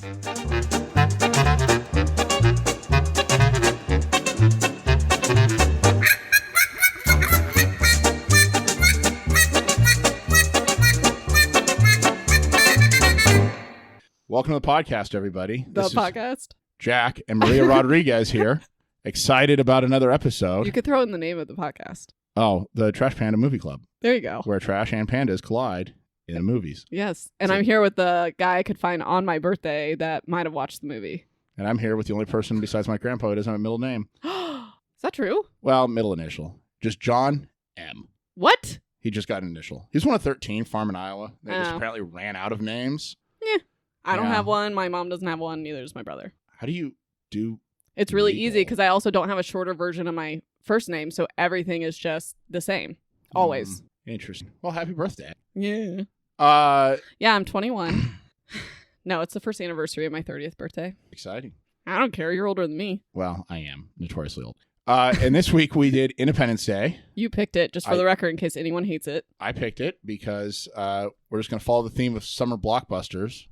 Welcome to the podcast, everybody. This podcast. Jack and Maria Rodriguez here. Excited about another episode. You could throw in the name of the podcast. Oh, the Trash Panda Movie Club. There you go. Where trash and pandas collide in the movies. Yes. And I'm here with the guy I could find on my birthday that might have watched the movie. And I'm here with the only person besides my grandpa who doesn't have a middle name. Is that true? Well, middle initial. Just John M. What? He just got an initial. He's one of 13, farm in Iowa. They just apparently ran out of names. Yeah. I don't have one. My mom doesn't have one. Neither does my brother. How do you do? It's really easy because I also don't have a shorter version of my first name, so everything is just the same. Always. Interesting. Well, happy birthday. Yeah. Yeah, I'm 21. No, it's the first anniversary of my 30th birthday. Exciting. I don't care. You're older than me. Well, I am notoriously old. And this week we did Independence Day. You picked it, just for the record, in case anyone hates it. I picked it because we're just going to follow the theme of summer blockbusters.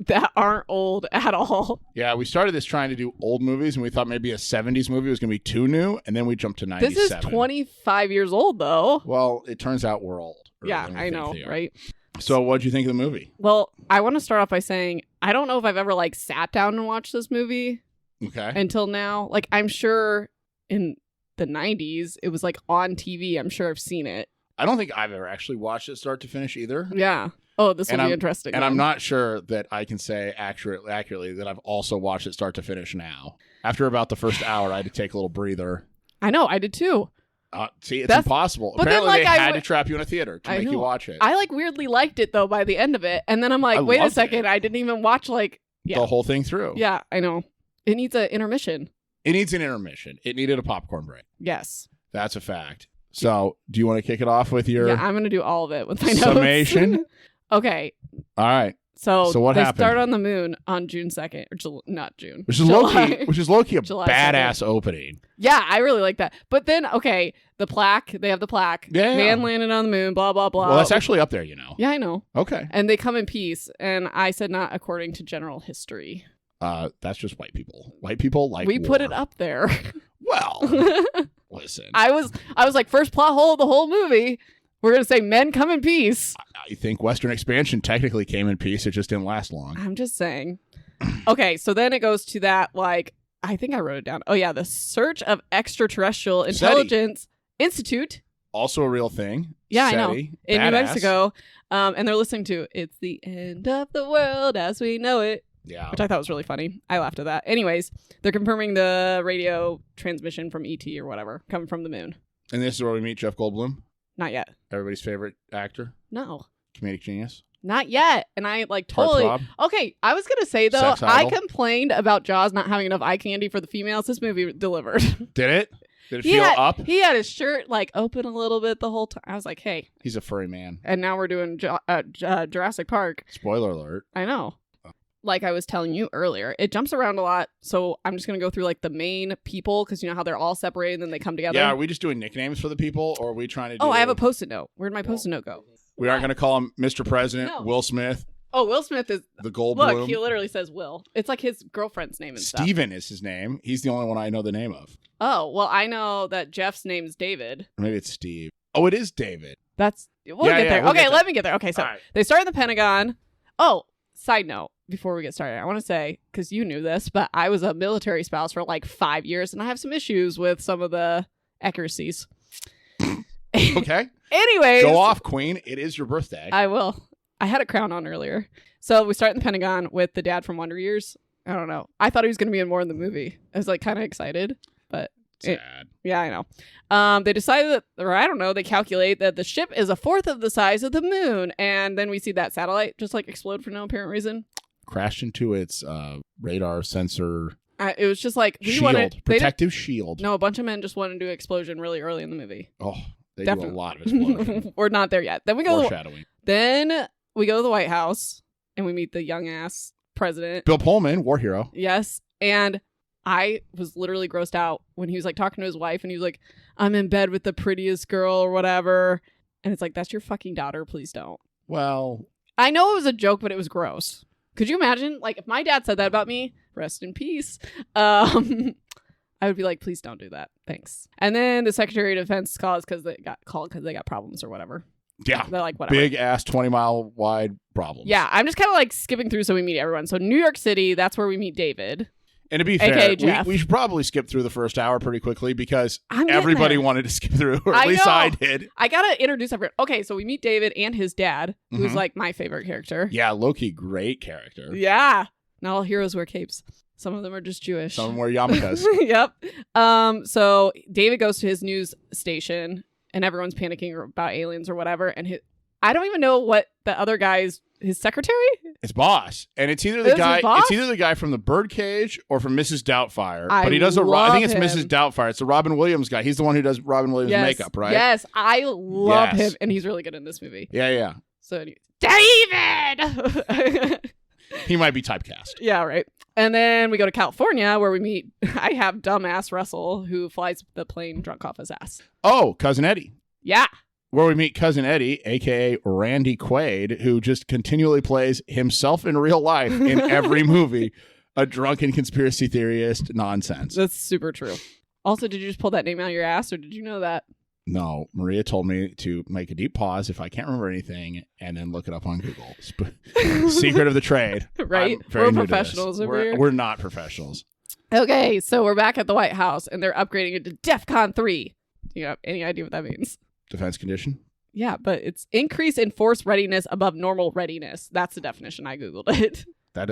That aren't old at all. Yeah, we started this trying to do old movies, and we thought maybe a 70s movie was going to be too new, and then we jumped to 97. This is 25 years old, though. Well, it turns out we're old. Yeah, I know, right? So what'd you think of the movie? Well, I want to start off by saying I don't know if I've ever, sat down and watched this movie. Okay. Until now. I'm sure in the 90s, it was on TV. I'm sure I've seen it. I don't think I've ever actually watched it start to finish either. Yeah. Oh, this will be interesting. And I'm not sure that I can say accurately that I've also watched it start to finish now. After about the first hour, I had to take a little breather. I know. I did too. See, it's impossible. Apparently, they had to trap you in a theater to make you watch it. I weirdly liked it though by the end of it, and then I'm like, wait a second, I didn't even watch the whole thing through. Yeah, I know. It needs an intermission. It needs an intermission. It needed a popcorn break. Yes, that's a fact. So, do you want to kick it off with your? Yeah, I'm going to do all of it with my notes. Summation. Okay. All right. So what happened? They start on the moon on June 2nd, or not June, which is low-key a badass opening. Yeah, I really like that. But then, okay, they have the plaque. Yeah. Man landed on the moon, blah, blah, blah. Well, that's actually up there, you know. Yeah, I know. Okay. And they come in peace. And I said not according to general history. That's just white people. White people like we war. put it up there. Well, listen. I was like, first plot hole of the whole movie. We're going to say men come in peace. I think Western expansion technically came in peace. It just didn't last long. I'm just saying. Okay, so then it goes to that, I think I wrote it down. Oh, yeah, the Search of Extraterrestrial Intelligence Institute. Also a real thing. Yeah, SETI. I know. In New Mexico. And they're listening to It's the End of the World as We Know It. Yeah. Which I thought was really funny. I laughed at that. Anyways, they're confirming the radio transmission from ET or whatever coming from the moon. And this is where we meet Jeff Goldblum. Not yet. Everybody's favorite actor. No. Comedic genius. Not yet. And I totally. Okay, I was going to say, though, I complained about Jaws not having enough eye candy for the females. This movie delivered. Did it? Did it feel up? He had his shirt open a little bit the whole time. I was like, hey. He's a furry man. And now we're doing Jurassic Park. Spoiler alert. I know. Like I was telling you earlier, it jumps around a lot. So I'm just going to go through the main people because you know how they're all separated and then they come together. Yeah, are we just doing nicknames for the people or are we trying to do... Oh, I have a Post-it note. Where'd my Post-it note go? We aren't going to call him Mr. President, No. Will Smith. Oh, Will Smith is... The Goldblum. Look, he literally says Will. It's like his girlfriend's name and stuff. Steven is his name. He's the only one I know the name of. Oh, well, I know that Jeff's name is David. Or maybe it's Steve. Oh, it is David. We'll get there. Okay, let me get there. Okay, so They start in the Pentagon. Oh, side note. Before we get started, I want to say, because you knew this, but I was a military spouse for 5 years, and I have some issues with some of the accuracies. Okay. Anyways. Go off, Queen. It is your birthday. I will. I had a crown on earlier. So we start in the Pentagon with the dad from Wonder Years. I don't know. I thought he was going to be in more in the movie. I was kind of excited, but... Sad. Yeah, I know. They decided that, or I don't know, they calculate that the ship is a fourth of the size of the moon, and then we see that satellite just explode for no apparent reason. Crashed into its radar sensor. It was just protective shield. No, a bunch of men just wanted to do an explosion really early in the movie. Oh, they do a lot of explosion. We're not there yet. Then we go. Foreshadowing. Then we go to the White House and we meet the young ass president, Bill Pullman, war hero. Yes, and I was literally grossed out when he was talking to his wife and he was like, "I'm in bed with the prettiest girl" or whatever, and it's that's your fucking daughter. Please don't. Well, I know it was a joke, but it was gross. Could you imagine? Like, if my dad said that about me, rest in peace. I would be like, please don't do that. Thanks. And then the Secretary of Defense calls because they got called because they got problems or whatever. Yeah. They're like, whatever. Big ass 20-mile wide problems. Yeah. I'm just kind of like skipping through so we meet everyone. So New York City, that's where we meet David. And to be AKA fair, Jeff. we should probably skip through the first hour pretty quickly because I'm getting everybody there. wanted to skip through, or I at least know. I did. I got to introduce everyone. Okay. So we meet David and his dad, who's Mhm. like my favorite character. Yeah, Loki, great character. Yeah. Not all heroes wear capes. Some of them are just Jewish. Some wear yarmulkes. Yep. So David goes to his news station and everyone's panicking about aliens or whatever. And I don't even know what the other guy's, his secretary? His boss. And it's either Is the his guy boss? it's either the guy from the Birdcage or from Mrs. Doubtfire. I But he does I love think it's him. Mrs. Doubtfire. It's the Robin Williams guy. He's the one who does Robin Williams makeup, right? Yes. I love Yes. him. And he's really good in this movie. Yeah. So David! He might be typecast. Yeah, right. And then we go to California where we meet, I have dumbass Russell who flies the plane drunk off his ass. Oh, Cousin Eddie. Yeah. Where we meet Cousin Eddie, a.k.a. Randy Quaid, who just continually plays himself in real life in every movie, a drunken conspiracy theorist nonsense. That's super true. Also, did you just pull that name out of your ass or did you know that? No, Maria told me to make a deep pause if I can't remember anything and then look it up on Google. Secret of the trade. Right? I'm very We're new to professionals this. over here. We're not professionals. Okay, so we're back at the White House and they're upgrading it to DEFCON 3. Do you have any idea what that means? Defense condition? Yeah, but it's increase in force readiness above normal readiness. That's the definition. I Googled it. That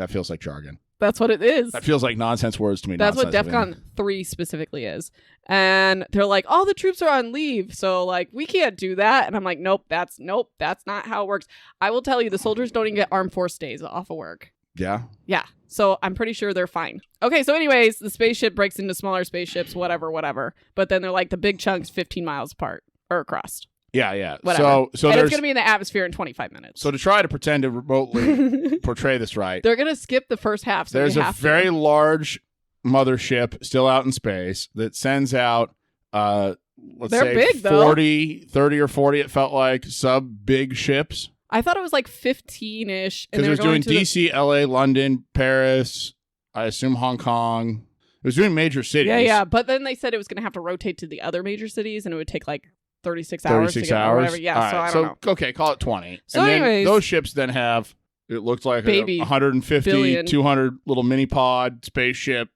feels like jargon. That's what it is. That feels like nonsense words to me. That's what nonsense. DEFCON 3 specifically is. And they're like, all the troops are on leave. So, like, we can't do that. And I'm like, nope, that's not how it works. I will tell you, the soldiers don't even get armed force days off of work. Yeah. Yeah. So I'm pretty sure they're fine. Okay. So anyways, the spaceship breaks into smaller spaceships, whatever. But then they're like the big chunks 15 miles apart or across. Yeah. Whatever. So and there's it's going to be in the atmosphere in 25 minutes. so to try to pretend to remotely portray this right. They're going to skip the first half. So There's they a have to. very large mothership still out in space that sends out let's They're say big, though. 30 or 40 it felt like sub big ships I thought it was like 15-ish. because it was doing DC, LA, London, Paris, I assume Hong Kong. It was doing major cities. Yeah. But then they said it was going to have to rotate to the other major cities and it would take like 36 hours. 36 to get, or hours. whatever. Yeah. All So right, I don't know. Okay, call it 20. So and then anyways- those ships then have it looked like Baby 150, billion. 200 little mini pod spaceship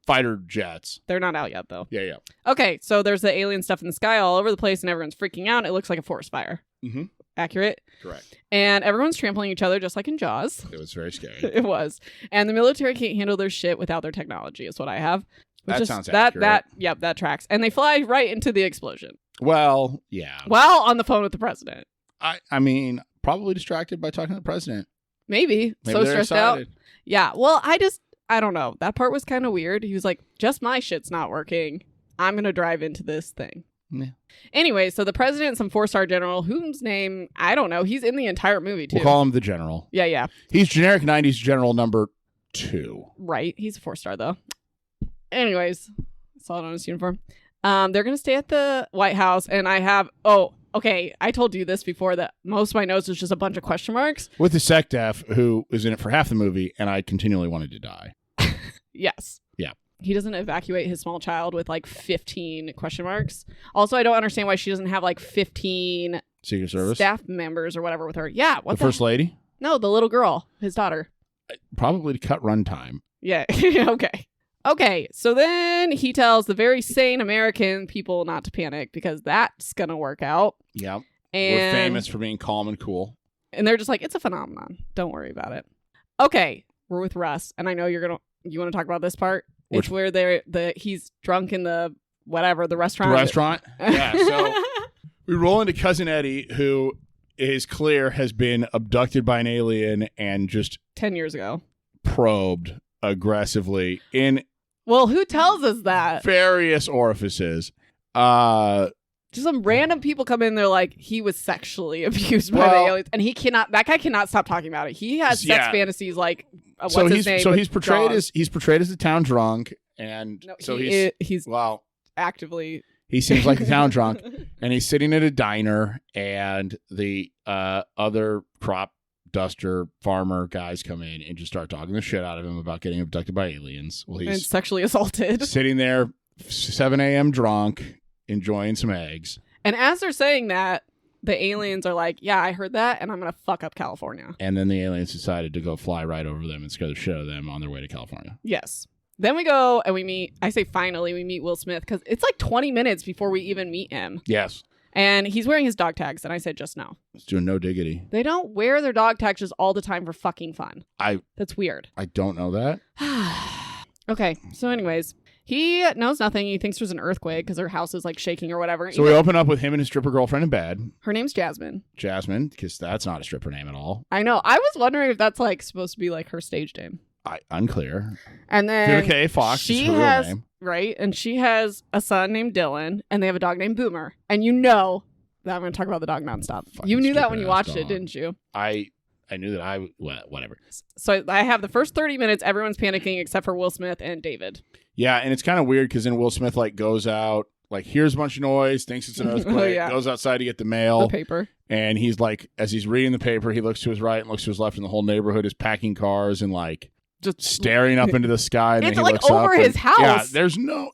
fighter jets. They're not out yet, though. Yeah. Okay. So there's the alien stuff in the sky all over the place and everyone's freaking out. It looks like a forest fire. Mm-hmm. Accurate. Correct. And everyone's trampling each other just like in Jaws. It was very scary. It was. And the military can't handle their shit without their technology is what I have. That sounds accurate. That tracks. And they fly right into the explosion. Well, yeah. While on the phone with the president. I mean, probably distracted by talking to the president. Maybe Maybe so they're stressed out. excited. Yeah. Well, I don't know. That part was kind of weird. He was like, just my shit's not working. I'm going to drive into this thing. Yeah. Anyway, so the president, some 4-star general, whose name, I don't know. He's in the entire movie, too. We'll call him the general. Yeah. He's generic 90s general number 2. Right. He's a 4-star, though. Anyways, saw it on his uniform. They're going to stay at the White House, and I have... Oh, okay. I told you this before, that most of my notes was just a bunch of question marks. With the SecDef, who is in it for half the movie, and I continually wanted to die. Yes. Yeah. He doesn't evacuate his small child with like 15 question marks. Also, I don't understand why she doesn't have like 15 Secret Service? staff members or whatever with her. Yeah. What The First Lady? No, the little girl, his daughter. Probably to cut runtime. Yeah. Okay. So then he tells the very sane American people not to panic because that's going to work out. Yep. And We're famous for being calm and cool. And they're just like, it's a phenomenon. Don't worry about it. Okay. We're with Russ. And I know you want to talk about this part? It's where he's drunk in the restaurant. The restaurant? Yeah. So we roll into Cousin Eddie, who is clear has been abducted by an alien and just 10 years ago. probed aggressively in Well, who tells us that? various orifices. Just some random people come in. They're like, he was sexually abused by the aliens, and that guy cannot stop talking about it. He has sex fantasies like what's his name? He's portrayed as the town drunk, and No, so he's well, actively. he seems like the town drunk, and he's sitting at a diner, and the other crop duster farmer guys come in and just start talking the shit out of him about getting abducted by aliens. Well, And he's sexually assaulted. sitting there 7 a.m. drunk, enjoying some eggs. And as they're saying that, the aliens are like, yeah, I heard that, and I'm going to fuck up California. And then the aliens decided to go fly right over them and scare the shit out of them on their way to California. Yes. Then we go and we meet, I say finally, we meet Will Smith because it's like 20 minutes before we even meet him. Yes. And he's wearing his dog tags. And I said, just no. He's doing no diggity. They don't wear their dog tags just all the time for fucking fun. That's weird. I don't know that. Okay. So anyways, he knows nothing. He thinks there's an earthquake because her house is like shaking or whatever. So we open up with him and his stripper girlfriend in bed. Her name's Jasmine. Jasmine, because that's not a stripper name at all. I know. I was wondering if that's like supposed to be like her stage name. Unclear. And then Vivica Fox she is her has, real name. right? And she has a son named Dylan, and they have a dog named Boomer. And you know that I'm going to talk about the dog nonstop. Fucking You knew that when you stupid-ass watched it, dog. didn't you? I knew that whatever. So I have the first 30 minutes, everyone's panicking except for Will Smith and David. Yeah, and it's kind of weird because then Will Smith like goes out, like hears a bunch of noise, thinks it's an earthquake, Yeah. goes outside to get the The mail, paper. and he's like, as he's reading the paper, he looks to his right and looks to his left, and the whole neighborhood is packing cars and like Just staring up into the sky. And It's, then he like, looks over up his and- house. Yeah, there's no.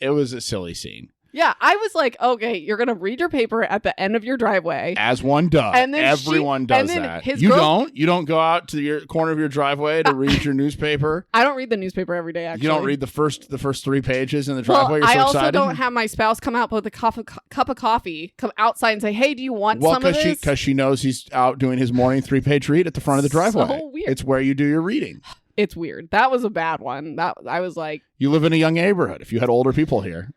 It was a silly scene, Yeah, I was like, okay, you're going to read your paper at the end of your driveway. as one does. And then Everyone does and then that. his You girl- don't. You don't go out to your corner of your driveway to read your newspaper. I don't read the newspaper every day, actually. You don't read the first 3 pages in the Well, driveway. You're I so also excited. don't have my spouse come out with a cup of coffee, come outside and say, hey, do you want Well, some of this? because she knows he's out doing his morning 3-page read at the front of the driveway. So weird. It's where you do your reading. It's weird. That was a bad one. That I was like, You live in a young neighborhood. If you had older people here,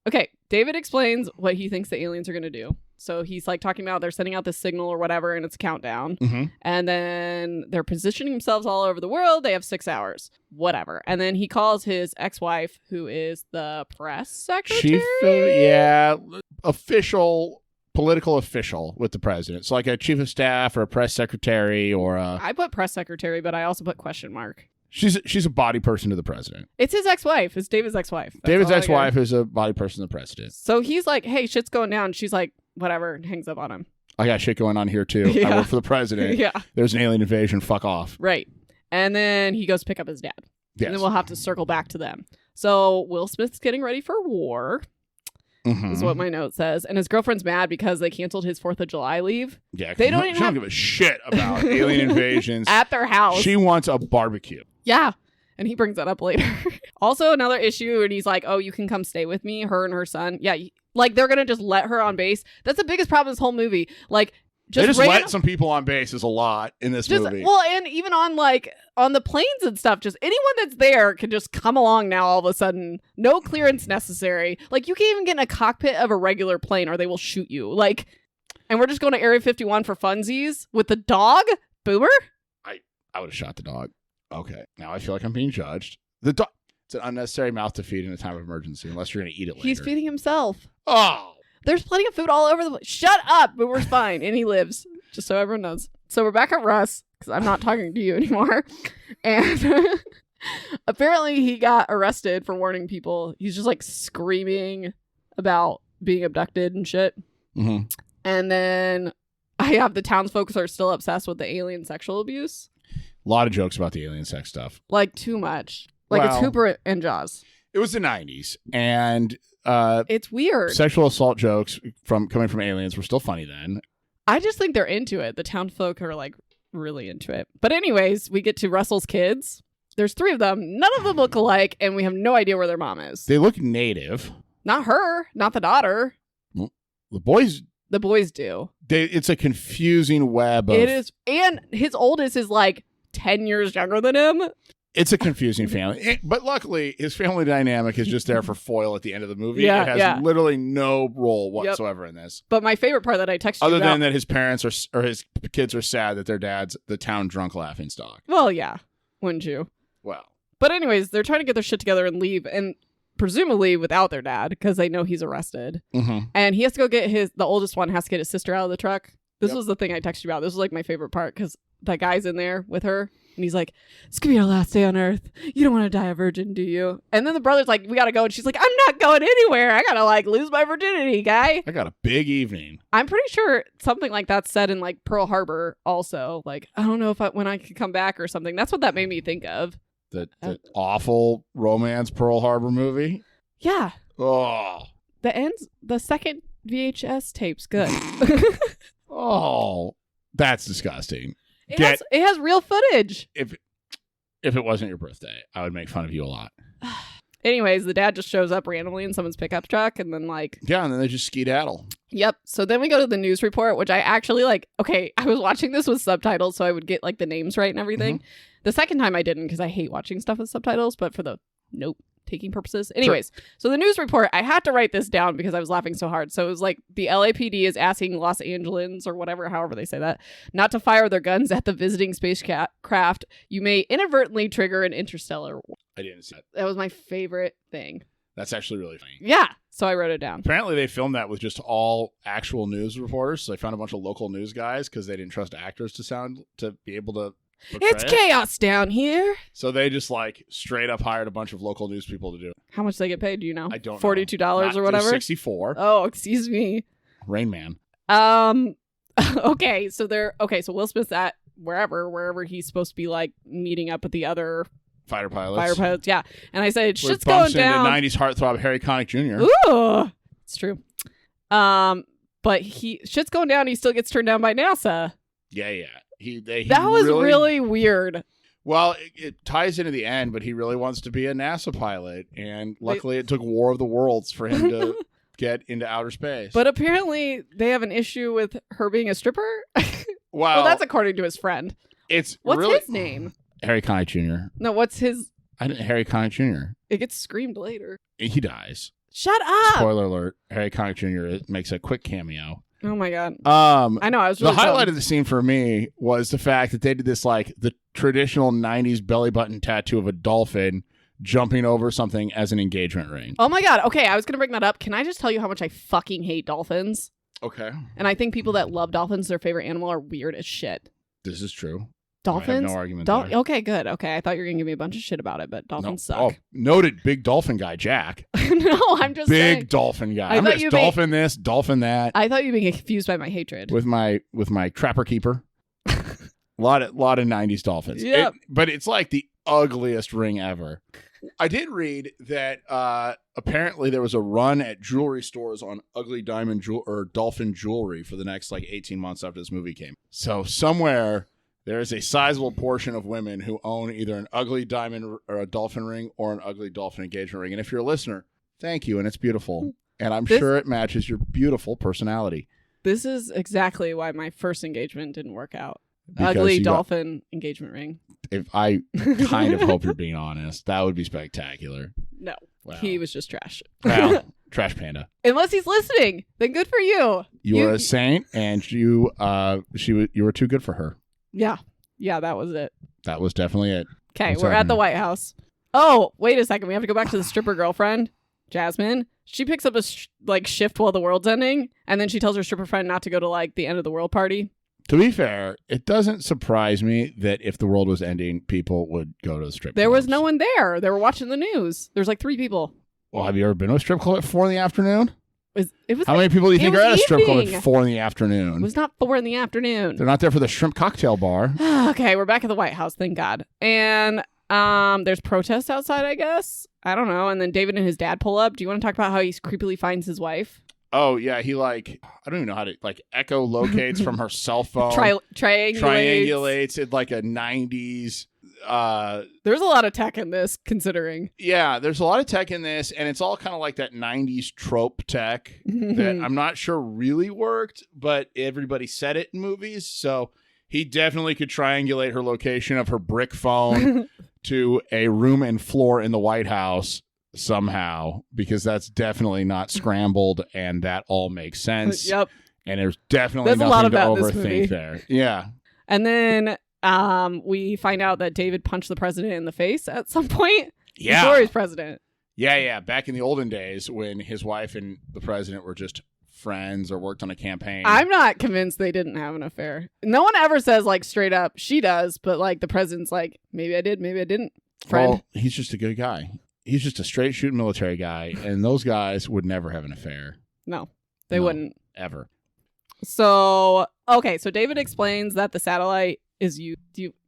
okay, David explains what he thinks the aliens are going to do. So he's like talking about they're sending out this signal or whatever, and it's a countdown. mm-hmm. And then they're positioning themselves all over the world. They have 6 hours, whatever. And then he calls his ex-wife, who is the press secretary. Political official with the president. So like a chief of staff or a press secretary or a. I put press secretary, but I also put question mark. She's a body person to the president. It's his ex-wife. It's David's ex-wife. That's David's all I got. ex-wife is a body person to the president. So he's like, hey, shit's going down. She's like, whatever, and hangs up on him. I got shit going on here too. I Yeah. work for the president. Yeah, There's an alien invasion. Fuck off. right. And then he goes to pick up his dad. Yes. And then we'll have to circle back to them. So Will Smith's getting ready for war, Mhm. is what my note says. And his girlfriend's mad because they canceled his 4th of July leave Yeah, They don't she even have- give a shit about alien invasions. at their house. She wants a barbecue. Yeah. And he brings that up later. Also, another issue, and he's like, oh, you can come stay with me, her and her son. Yeah, like, they're going to just let her on base. That's the biggest problem in this whole movie. Like, They just random- let some people on base is a lot in this movie. Well, and even on, like, on the planes and stuff, just anyone that's there can just come along now all of a sudden. No clearance necessary. Like, you can't even get in a cockpit of a regular plane or they will shoot you. Like, and we're just going to Area 51 for funsies with the dog? Boomer? I would have shot the dog. Okay, now I feel like I'm being judged. The dog. It's an unnecessary mouth to feed in a time of emergency, unless you're going to eat it later. He's feeding himself. Oh, There's plenty of food all over the place. Shut up, Boomer's fine, and he lives. Just so everyone knows. So we're back at Russ, because I'm not talking to you anymore. And apparently he got arrested for warning people. He's just like screaming about being abducted and shit. mm-hmm. And then I have the townsfolk are still obsessed with the alien sexual abuse. A lot of jokes about the alien sex stuff. Like, too much. Like, it's Well- Hooper and Jaws. It was the 90s, and It's weird. sexual assault jokes coming from aliens were still funny then. I just think they're into it. The townfolk are like really into it. But anyways, we get to Russell's kids. There's 3 of them. None of them look alike, and we have no idea where their mom is. They look native. Not her, not the daughter. The boys, The boys do. it's a confusing web of. It is, and his oldest is like 10 years younger than him. It's a confusing family. But luckily, his family dynamic is just there for foil at the end of the movie. Yeah, it has yeah. literally no role whatsoever in this. But my favorite part that I texted you Other about. than that his parents or his kids are sad that their dad's the town drunk laughing stock. Well, yeah, wouldn't you? Well, But anyways, they're trying to get their shit together and leave, and presumably without their dad because they know he's arrested. mm-hmm. And he has to go get the oldest one has to get his sister out of the truck. This Yep. was the thing I texted you about. This was like my favorite part because that guy's in there with her And he's like, it's going to be our last day on Earth. You don't want to die a virgin, do you? And then the brother's like, we got to go. And she's like, I'm not going anywhere. I got to like lose my virginity, guy. I got a big evening. I'm pretty sure something like that's said in like Pearl Harbor also. Like, I don't know if when I could come back or something. That's what that made me think of. The awful romance Pearl Harbor movie. Yeah. Oh. The second VHS tape's good. Oh, that's disgusting. It has real footage. If it wasn't your birthday, I would make fun of you a lot. Anyways, the dad just shows up randomly in someone's pickup truck and then like... Yeah, and then they just skedaddle. Yep. So then we go to the news report, which I actually like... Okay, I was watching this with subtitles so I would get like the names right and everything. Mm-hmm. The second time I didn't because I hate watching stuff with subtitles, but for the note-taking purposes. Anyways, So the news report, I had to write this down because I was laughing so hard. So it was like the LAPD is asking Los Angeles or whatever, however they say that, not to fire their guns at the visiting spacecraft. You may inadvertently trigger an interstellar war. I didn't see that. That was my favorite thing. That's actually really funny. Yeah. So I wrote it down. Apparently they filmed that with just all actual news reporters. So they found a bunch of local news guys because they didn't trust actors to be able to portray It's chaos down here. So they just like straight up hired a bunch of local news people to do it. How much they get paid? Do you know? I don't know. $42 or whatever. 64. Oh, excuse me. Rain Man. Okay. So So Will Smith's at wherever he's supposed to be like meeting up with the other fighter pilots. Yeah. And I said shit's going down. 90s heartthrob Harry Connick Jr. Ooh, it's true. But shit's going down. He still gets turned down by NASA. Yeah. That was really weird. Well, it ties into the end, but he really wants to be a NASA pilot, and luckily it took War of the Worlds for him to get into outer space. But apparently they have an issue with her being a stripper. Well, that's according to his friend. What's his name? Harry Connick Jr. No, what's his? Harry Connick Jr. It gets screamed later. He dies. Shut up! Spoiler alert: Harry Connick Jr. makes a quick cameo. Oh my god. I know. I was really the highlight of the scene for me was the fact that they did this like the traditional '90s belly button tattoo of a dolphin jumping over something as an engagement ring. Oh my god. Okay, I was gonna bring that up. Can I just tell you how much I fucking hate dolphins? Okay. And I think people that love dolphins, their favorite animal, are weird as shit. This is true. Dolphins? I have no argument there. Okay, good. Okay, I thought you were gonna give me a bunch of shit about it, but dolphins suck. Oh, noted big dolphin guy, Jack. No, I'm just saying. Big dolphin guy. I'm just dolphin this, dolphin that. I thought you'd be confused by my hatred. With my trapper keeper. a lot of 90s dolphins. Yep. But it's like the ugliest ring ever. I did read that apparently there was a run at jewelry stores on ugly diamond or dolphin jewelry for the next like 18 months after this movie came. So somewhere there is a sizable portion of women who own either an ugly diamond or a dolphin ring or an ugly dolphin engagement ring. And if you're a listener, thank you, and it's beautiful. And I'm sure it matches your beautiful personality. This is exactly why my first engagement didn't work out. Because ugly dolphin engagement ring. If I kind of hope you're being honest, that would be spectacular. No, wow. He was just trash. Well, trash panda. Unless he's listening, then good for you. You were a saint, and you were too good for her. Yeah, that was it. That was definitely it. Okay, we're at the White House. Oh, wait a second. We have to go back to the stripper girlfriend, Jasmine. She picks up a shift while the world's ending, and then she tells her stripper friend not to go to like the end of the world party. To be fair, it doesn't surprise me that if the world was ending, people would go to the strip clubs. There was no one there. They were watching the news. There's like 3 people. Well, have you ever been to a strip club at 4 p.m? How many people do you think are at a strip club at 4 p.m? It was not 4 p.m. They're not there for the shrimp cocktail bar. Okay, we're back at the White House, thank God. And there's protests outside, I guess. I don't know. And then David and his dad pull up. Do you want to talk about how he creepily finds his wife? Oh, yeah. He I don't even know how to echolocates from her cell phone. Triangulates it like a 90s. There's a lot of tech in this, considering. Yeah, there's a lot of tech in this, and it's all kind of like that 90s trope tech that I'm not sure really worked, but everybody said it in movies. So he definitely could triangulate her location of her brick phone to a room and floor in the White House somehow, because that's definitely not scrambled, and that all makes sense. Yep. And there's definitely nothing to overthink there. Yeah. And then we find out that David punched the president in the face at some point. Yeah. Before he's president. Yeah. Back in the olden days when his wife and the president were just friends or worked on a campaign. I'm not convinced they didn't have an affair. No one ever says like straight up she does, but like the president's like, maybe I did, maybe I didn't. Friend. Well, he's just a good guy. He's just a straight shooting military guy, and those guys would never have an affair. No, they wouldn't. Ever. So, okay, so David explains that the satellite is you.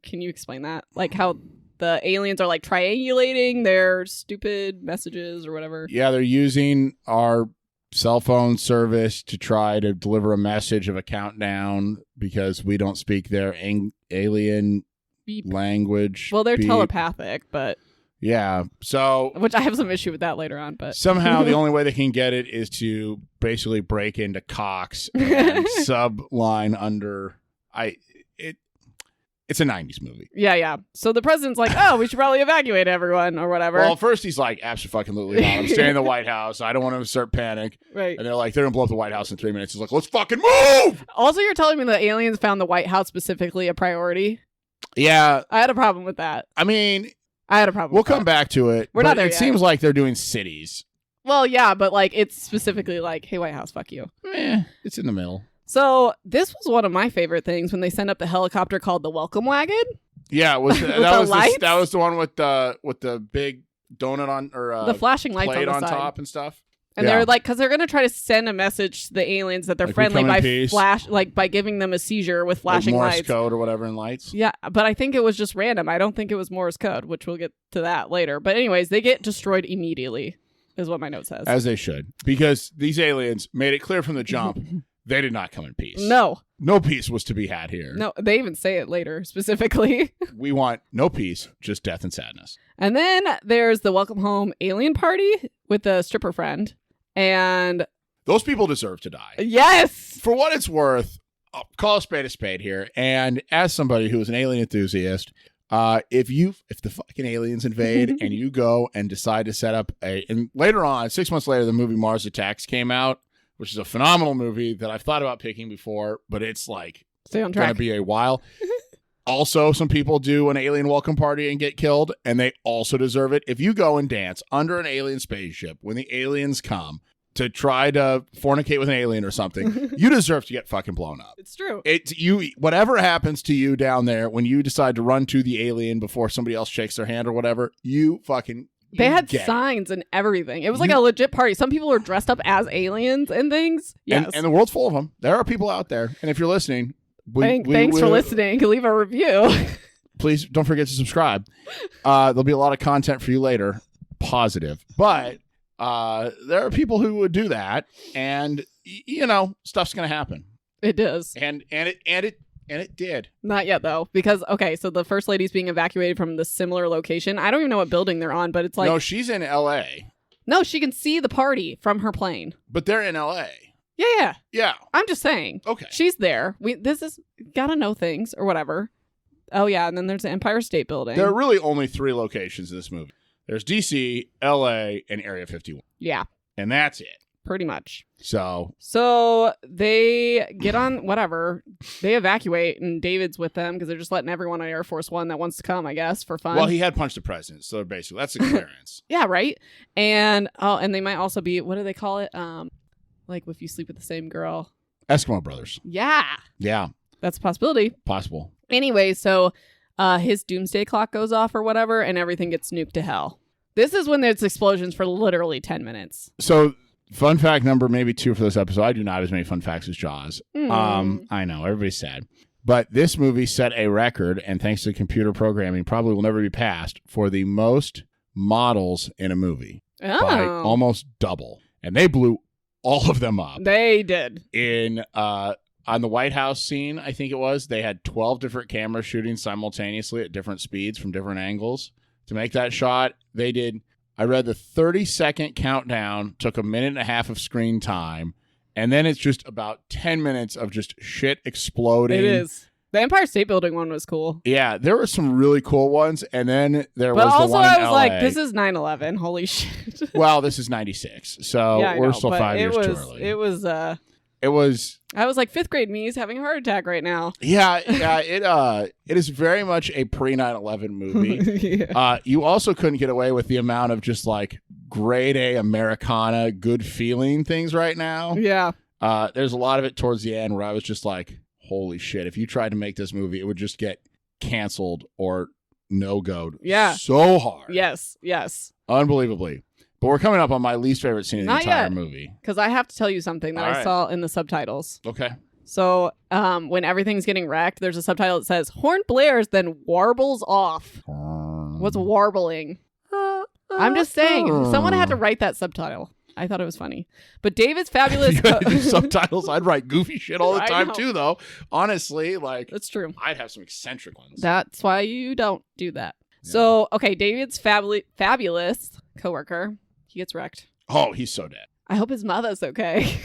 Can you explain that? Like how the aliens are like triangulating their stupid messages or whatever. Yeah, they're using our cell phone service to try to deliver a message of a countdown because we don't speak their alien Beep. language. Well, they're Beep. telepathic, but yeah. So, which I have some issue with that later on, but somehow the only way they can get it is to basically break into Cox and subline under. It's a 90s movie. Yeah. So the president's like, oh, we should probably evacuate everyone or whatever. Well, first he's like, absolutely not. I'm staying in the White House. I don't want to start panic. Right. And they're like, they're going to blow up the White House in 3 minutes. He's like, let's fucking move! Also, you're telling me the aliens found the White House specifically a priority? Yeah. I had a problem with that. I mean, I had a problem we'll with that. come back to it. We're but not there it yet. seems like they're doing cities. Well, yeah, but like it's specifically like, hey, White House, fuck you. It's in the middle. So this was one of my favorite things when they sent up the helicopter called the welcome wagon. Yeah, it was With that was the one with the big donut on or the flashing lights plate on the side. top and stuff. And they're like, because they're gonna try to send a message to the aliens that they're Like, we friendly come in by peace. by giving them a seizure with Like flashing Morse lights. code or whatever in lights. Yeah, but I think it was just random. I don't think it was Morse code, which we'll get to that later. But anyways, they get destroyed immediately, is what my note says. As they should, because these aliens made it clear from the jump they did not come in peace. No peace was to be had here. they even say it later specifically. We want no peace, just death and sadness. And then there's the welcome home alien party with the stripper friend. And Those people deserve to die. yes, For what it's worth, I'll call a spade here. And as somebody who is an alien enthusiast, if the fucking aliens invade and you go and decide to set up and later on, 6 months later, the movie Mars Attacks came out, which is a phenomenal movie that I've thought about picking before, but it's like stay on going track. to be a while. Also, some people do an alien welcome party and get killed, and they also deserve it. If you go and dance under an alien spaceship when the aliens come to try to fornicate with an alien or something, you deserve to get fucking blown up. It's true. Whatever happens to you down there when you decide to run to the alien before somebody else shakes their hand or whatever, They had signs and everything. It was like a legit party. Some people were dressed up as aliens and things. Yes. And the world's full of them. There are people out there. And if you're listening, thanks for listening. Leave a review. Please don't forget to subscribe. There'll be a lot of content for you later. Positive. But there are people who would do that. And, stuff's going to happen. It does. And it did. Not yet, though. Because, okay, so the first lady's being evacuated from the similar location. I don't even know what building they're on, but it's like... No, she's in L.A. No, she can see the party from her plane. But they're in L.A. Yeah. Yeah. I'm just saying. Okay. She's there. This is... Gotta know things or whatever. Oh, yeah, and then there's the Empire State Building. There are really only 3 locations in this movie. There's D.C., L.A., and Area 51. Yeah. And that's it. Pretty much. So they get on whatever. They evacuate, and David's with them because they're just letting everyone on Air Force One that wants to come, I guess, for fun. Well, he had punched the president, so basically that's a clearance. Yeah, right. And and they might also be, what do they call it? Like if you sleep with the same girl. Eskimo brothers. Yeah. Yeah. That's a possibility. Possible. Anyway, so his doomsday clock goes off or whatever, and everything gets nuked to hell. This is when there's explosions for literally 10 minutes. So fun fact number maybe 2 for this episode. I do not have as many fun facts as Jaws. I know, everybody's sad. But this movie set a record, and thanks to computer programming, probably will never be passed, for the most models in a movie. By almost double. And they blew all of them up. They did. On the White House scene, I think it was, they had 12 different cameras shooting simultaneously at different speeds from different angles. To make that shot, they did... I read the 30-second countdown took 1.5 minutes of screen time, and then it's just about 10 minutes of just shit exploding. It is. The Empire State Building one was cool. Yeah, there were some really cool ones, and then there but was also the one in I was LA. like, this is 9/11. Holy shit. Well, this is 96, so yeah, we're know, still 5 years too early. It was... I was like 5th grade me is having a heart attack right now. Yeah, it is very much a pre-9/11 movie. Yeah. You also couldn't get away with the amount of just like grade A Americana, good feeling things right now. Yeah. There's a lot of it towards the end where I was just like, holy shit, if you tried to make this movie, it would just get canceled or no-go'd so hard. Yes. Unbelievably. But we're coming up on my least favorite scene in the Not entire yet. movie. Because I have to tell you something that All I right. saw in the subtitles. Okay. So when everything's getting wrecked, there's a subtitle that says, Horn blares, then warbles off. What's warbling? I'm just saying. Someone had to write that subtitle. I thought it was funny. But David's fabulous... You had to do subtitles. I'd write goofy shit all the I time know. too, though. Honestly, like... That's true. I'd have some eccentric ones. That's why you don't do that. Yeah. So, okay, David's fabulous coworker, he gets wrecked. Oh, he's so dead. I hope his mother's okay.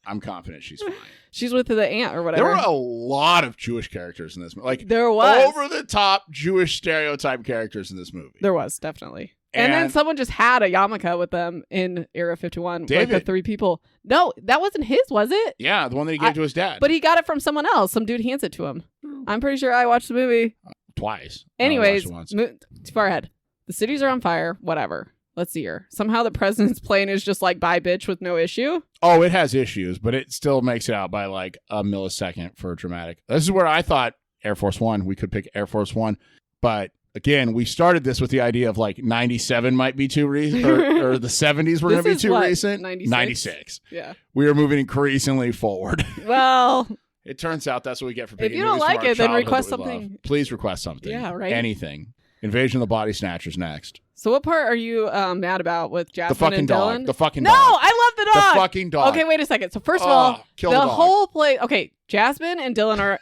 I'm confident she's fine. She's with the aunt or whatever. There were a lot of Jewish characters in this movie. Like, There was. over-the-top Jewish stereotype characters in this movie. There was, definitely. And then someone just had a yarmulke with them in Area 51. Like David. the 3 people. No, that wasn't his, was it? Yeah, the one that he gave to his dad. But he got it from someone else. Some dude hands it to him. I'm pretty sure I watched the movie. Twice. Anyways, I once. too far ahead. The cities are on fire. Whatever. Let's see here. Somehow the president's plane is just like, bye, bitch, with no issue. Oh, it has issues, but it still makes it out by like a millisecond for dramatic. This is where I thought Air Force One, we could pick Air Force One. But again, we started this with the idea of like 97 might be too recent, or the 70s were going to be too recent. 96. Yeah. We are moving increasingly forward. Well, It turns out that's what we get for if picking you don't movies from like our it, then childhood request that we love. something. Please request something. Yeah, right? Anything. Invasion of the Body Snatchers next. So what part are you mad about with Jasmine The fucking and dog. Dylan? The fucking No, dog. I love the dog. The fucking dog. Okay, wait a second. So first of all, kill the the dog. whole place. Okay, Jasmine and Dylan are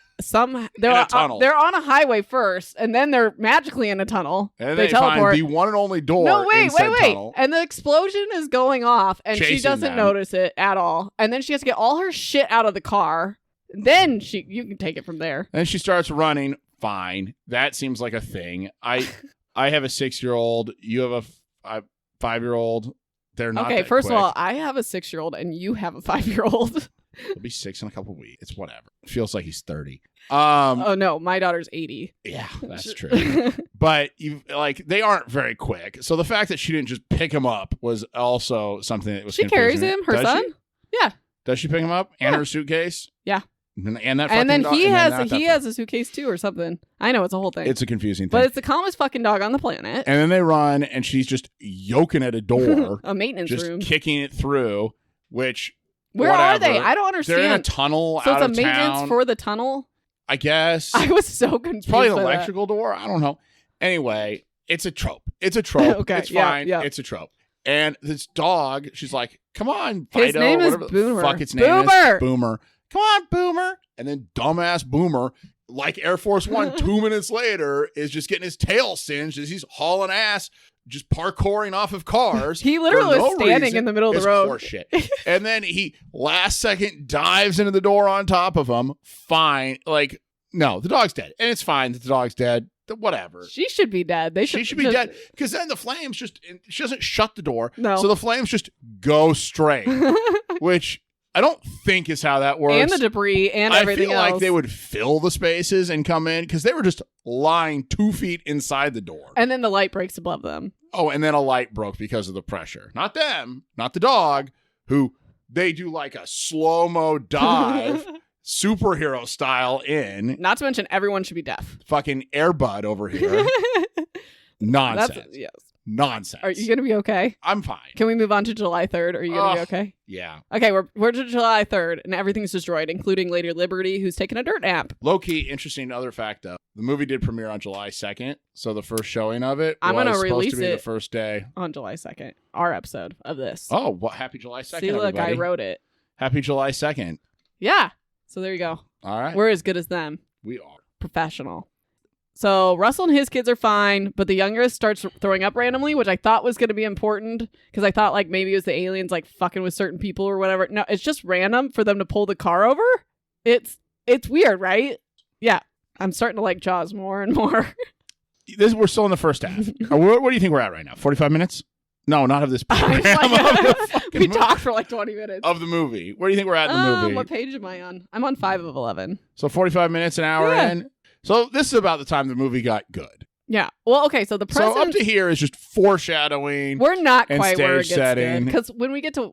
they're In a tunnel. they're on a highway first, and then they're magically in a tunnel. And then they they find teleport. the one and only door No, wait, in said wait. tunnel. And the explosion is going off, and she Chasing doesn't them. notice it at all. And then she has to get all her shit out of the car. Then you can take it from there. And she starts running. Fine. That seems like a thing. I have a 6-year-old. You have a 5-year-old. They're not Okay, that first quick. of all, I have a 6-year-old, and you have a 5-year-old. He'll be 6 in a couple weeks. It's whatever. Feels like he's 30. Oh no, my daughter's 80. Yeah, that's true. But they aren't very quick. So the fact that she didn't just pick him up was also something that was She carries confusing. him, her Does son. she? Yeah. Does she pick him up? And Yeah. her suitcase? Yeah. And that fucking And then dog? he And has then he has a suitcase too or something. I know it's a whole thing. It's a confusing thing. But it's the calmest fucking dog on the planet. And then they run, and she's just yoking at a door, A maintenance just room. kicking it through, which, Where are whatever. they? I don't They're in a understand. tunnel So out it's a of maintenance town. for the tunnel? I guess. I was so confused. It's probably an by that. electrical door. I don't know. Anyway, it's a trope. It's a trope. Okay, It's yeah, fine. yeah. It's a trope. And this dog, she's like, come on, Fido. His name is whatever the Boomer. fuck its name Boomer! is. Boomer. Come on, Boomer. And then dumbass Boomer, like Air Force One, 2 minutes later, is just getting his tail singed as he's hauling ass, just parkouring off of cars. He literally for was no standing reason. in the middle of It's the road. horseshit. And then he last second dives into the door on top of him. Fine. Like, no, the dog's dead. And it's fine that the dog's dead. Whatever. She should be dead. She should be dead. Because then the flames she doesn't shut the door. No. So the flames just go straight, which I don't think is how that works. And the debris and everything I feel else. like they would fill the spaces and come in because they were just lying 2 feet inside the door. And then the light breaks above them. Oh, and then a light broke because of the pressure. Not them, not the dog, who they do like a slow-mo dive, superhero style in. Not to mention everyone should be deaf. Fucking Airbud over here. Nonsense. Yes. Nonsense. Are you going to be okay? I'm fine. Can we move on to July 3rd? Are you going to be okay? Yeah. Okay, we're to July 3rd, and everything's destroyed, including Lady Liberty, who's taking a dirt nap. Low-key, interesting other fact, though. The movie did premiere on July 2nd, so the first showing of it I'm was gonna supposed release to be it the first day. On July 2nd, our episode of this. Oh, well, happy July 2nd, See, look, everybody. I wrote it. Happy July 2nd. Yeah. So there you go. All right. We're as good as them. We are. Professional. So Russell and his kids are fine, but the youngest starts throwing up randomly, which I thought was going to be important because I thought like maybe it was the aliens like fucking with certain people or whatever. No, it's just random for them to pull the car over. It's weird, right? Yeah. I'm starting to like Jaws more and more. We're still in the first half. What do you think we're at right now? 45 minutes? No, not of this program. I'm of like- the fucking we movie. talked for like 20 minutes. Of the movie. Where do you think we're at in the movie? What page am I on? I'm on 5 of 11. So 45 minutes, an hour Yeah. in. So this is about the time the movie got good. Yeah. Well, okay. So the So up present. to here is just foreshadowing. We're not and quite where it stage gets setting. good because when we get to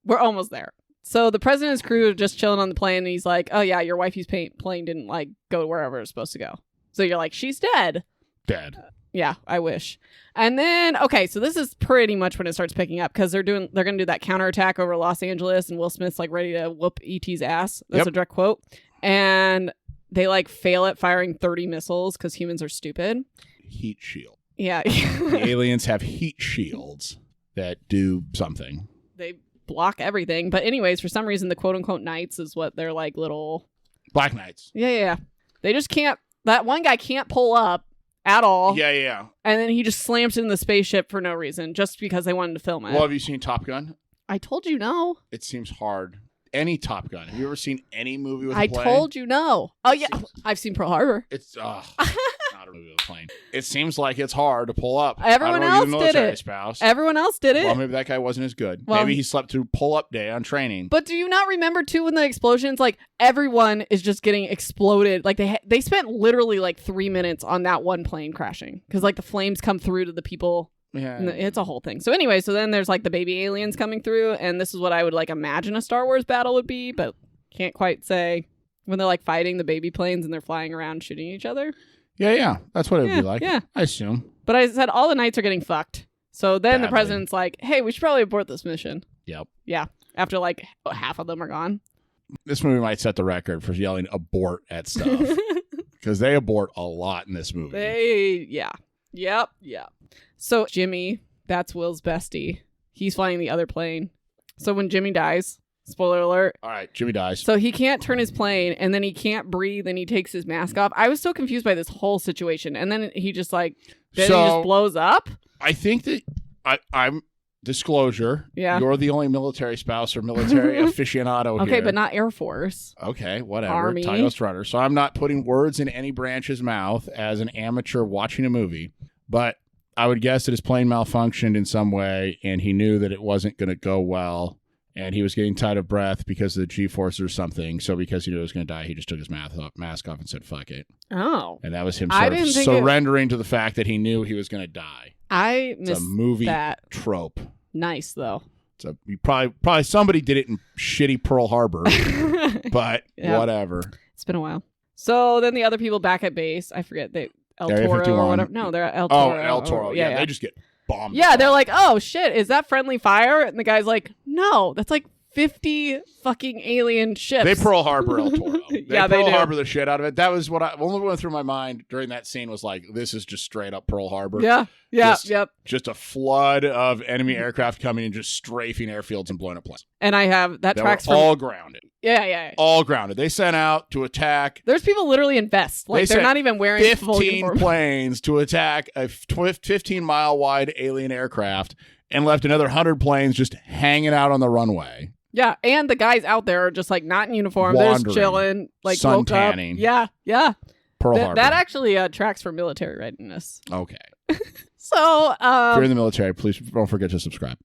we're almost there. So the president's crew are just chilling on the plane, and he's like, "Oh yeah, your wifey's plane didn't like go wherever it was supposed to go." So you're like, "She's dead." Dead. Yeah, I wish. And then okay, so this is pretty much when it starts picking up because they're gonna do that counterattack over Los Angeles, and Will Smith's like ready to whoop ET's ass. That's a direct quote. And they like fail at firing 30 missiles because humans are stupid. Heat shield. Yeah. The aliens have heat shields that do something. They block everything. But anyways, for some reason, the quote unquote knights is what they're like little Black Knights. Yeah. They just can't. That one guy can't pull up at all. Yeah. And then he just slams in the spaceship for no reason, just because they wanted to film it. Well, have you seen Top Gun? I told you no. It seems hard. Any Top Gun. Have you ever seen any movie with a I plane? told you no. Oh, yeah. I've seen Pearl Harbor. It's not a movie with a plane. It seems like it's hard to pull up. Everyone else did it. Spouse. Everyone else did it. Well, maybe that guy wasn't as good. Well, maybe he slept through pull-up day on training. But do you not remember, too, when the explosions, like, everyone is just getting exploded. Like, they spent literally, like, 3 minutes on that one plane crashing. Because, like, the flames come through to the people. Yeah. And it's a whole thing. So anyway, so then there's, like, the baby aliens coming through. And this is what I would, like, imagine a Star Wars battle would be. But can't quite say. When they're, like, fighting the baby planes and they're flying around shooting each other. Yeah. That's what it would be like. Yeah. I assume. But I said all the knights are getting fucked. So then Badly. the president's like, hey, we should probably abort this mission. Yep. Yeah. After like half of them are gone. This movie might set the record for yelling abort at stuff. Because they abort a lot in this movie. Yep. So Jimmy, that's Will's bestie. He's flying the other plane. So when Jimmy dies, spoiler alert. All right, Jimmy dies. So he can't turn his plane, and then he can't breathe, and he takes his mask off. I was so confused by this whole situation. And then he just like, he just blows up. I think that I'm disclosure. Yeah. You're the only military spouse or military aficionado here. Okay, but not Air Force. Okay, whatever. Army. Tyos runner. So I'm not putting words in any branch's mouth as an amateur watching a movie, but I would guess that his plane malfunctioned in some way, and he knew that it wasn't going to go well, and he was getting tight of breath because of the G-force or something. So because he knew he was going to die, he just took his mask off and said, fuck it. Oh. And that was him sort of surrendering to the fact that he knew he was going to die. I missed It's a movie that. trope. Nice, though. You probably somebody did it in shitty Pearl Harbor, but whatever. It's been a while. So then the other people back at base, I forget, El Toro or whatever. No, they're El Toro. Oh, El Toro. Yeah, they just get bombed. Yeah, they're like, oh shit, is that friendly fire? And the guy's like, no, that's like 50 fucking alien ships. They Pearl Harbor El Toro. They Pearl do. Harbor the shit out of it. That was what only went through my mind during that scene was like, this is just straight up Pearl Harbor. Yeah. Just a flood of enemy aircraft coming and just strafing airfields and blowing up planes. And I have that tracks were all grounded. Yeah. All grounded. They sent out to attack. There's people literally in vests. Like they're not even wearing 15 planes to attack a 15-mile wide alien aircraft and left another 100 planes just hanging out on the runway. Yeah, and the guys out there are just like not in uniform. Wandering, they're just chilling, like sun woke tanning. Up. Yeah. Pearl Harbor. That actually tracks for military readiness. Okay. So, if you're in the military, please don't forget to subscribe.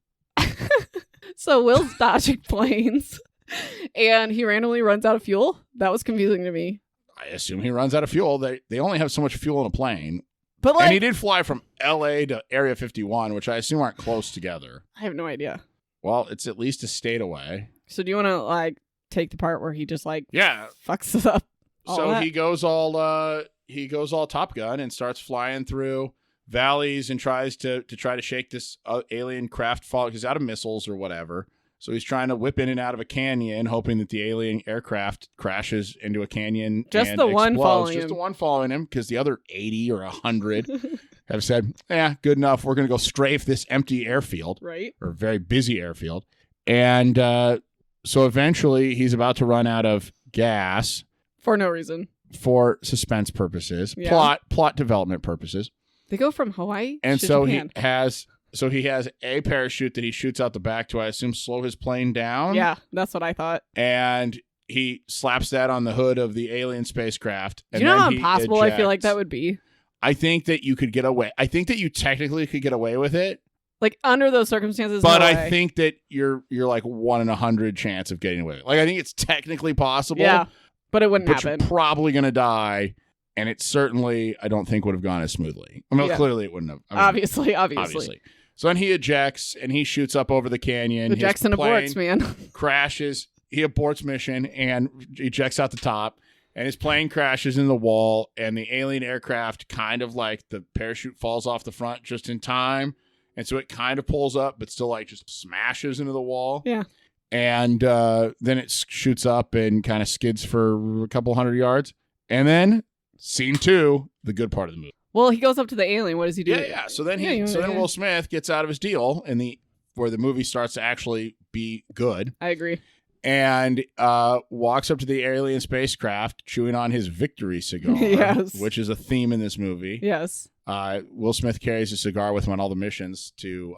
So Will's dodging planes, and he randomly runs out of fuel. That was confusing to me. I assume he runs out of fuel. They only have so much fuel in a plane. But and he did fly from L.A. to Area 51, which I assume aren't close together. I have no idea. Well, it's at least a state away. So do you want to like take the part where he just like fucks it up? So he goes all Top Gun and starts flying through valleys and tries to shake this alien craft fall because he's out of missiles or whatever. So he's trying to whip in and out of a canyon, hoping that the alien aircraft crashes into a canyon. Just and the one explodes. following Just him. the one following him, because the other 80 or 100 have said, good enough. We're going to go strafe this empty airfield. Right. Or very busy airfield. And so eventually he's about to run out of gas. For no reason. For suspense purposes. Yeah. Plot development purposes. They go from Hawaii and to so Japan. he has a parachute that he shoots out the back to, I assume, slow his plane down. Yeah, that's what I thought. And he slaps that on the hood of the alien spacecraft. Do you know how impossible I feel like that would be? I think that you could get away. I think that you technically could get away with it. Like under those circumstances, but no I way. think that you're like 1 in 100 chance of getting away with it. Like I think it's technically possible. Yeah, but it wouldn't happen. You're probably gonna die. And it certainly, I don't think, would have gone as smoothly. I mean, clearly it wouldn't have. Obviously. So then he ejects and he shoots up over the canyon. Ejects and aborts, man. Crashes. He aborts mission and ejects out the top. And his plane crashes in the wall. And the alien aircraft kind of like the parachute falls off the front just in time. And so it kind of pulls up, but still like just smashes into the wall. Yeah. And then it shoots up and kind of skids for a couple hundred yards. And then scene 2, the good part of the movie. Well, he goes up to the alien. What does he do? Yeah. So then Will Smith gets out of his deal where the movie starts to actually be good. I agree. And walks up to the alien spacecraft, chewing on his victory cigar, yes. which is a theme in this movie. Yes. Will Smith carries a cigar with him on all the missions to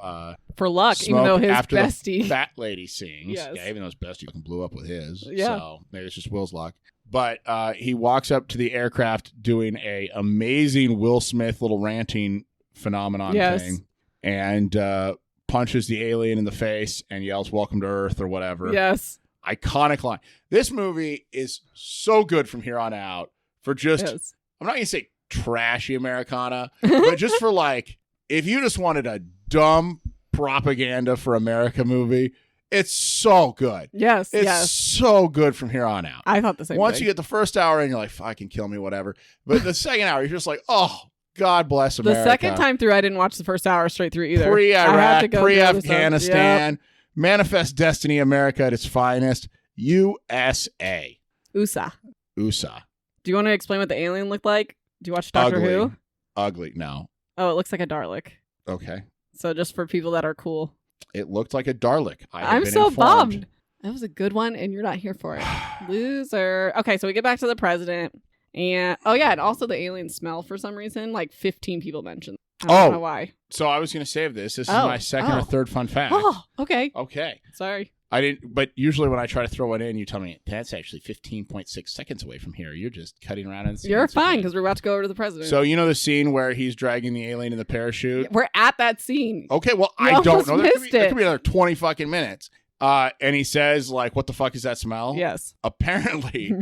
for luck, even though his after bestie, the fat lady sings. Yes. Yeah, even though his bestie blew up with his. Yeah. So maybe it's just Will's luck. But he walks up to the aircraft doing a amazing Will Smith little ranting phenomenon thing, and punches the alien in the face and yells "Welcome to Earth" or whatever. Yes. Iconic line. This movie is so good from here on out for just, I'm not going to say trashy Americana, but just for like, if you just wanted a dumb propaganda for America movie, it's so good. Yes. It's so good from here on out. I thought the same Once thing. you get the first hour in, you're like, fucking kill me, whatever. But the second hour, you're just like, oh, God bless America. The second time through, I didn't watch the first hour straight through either. Pre-Iraq, pre-Afghanistan, Manifest Destiny America at its finest. USA. USA. USA. Do you want to explain what the alien looked like? Do you watch Doctor Who? Ugly. No. Oh, it looks like a Dalek. Okay. So just for people that are cool. It looked like a Dalek. I'm so bummed. That was a good one, and you're not here for it. Loser. Okay, so we get back to the president. And, and also the alien smell for some reason. Like 15 people mentioned. I don't know why. So I was going to save this. This is my second or third fun fact. Oh, okay. Okay. Sorry. I didn't, but usually when I try to throw it in, you tell me that's actually 15.6 seconds away from here. You're just cutting around and You're fine because we're about to go over to the president. So you know the scene where he's dragging the alien in the parachute? We're at that scene. Okay, well, I don't know. There could be another 20 fucking minutes. And he says, like, what the fuck is that smell? Yes. Apparently,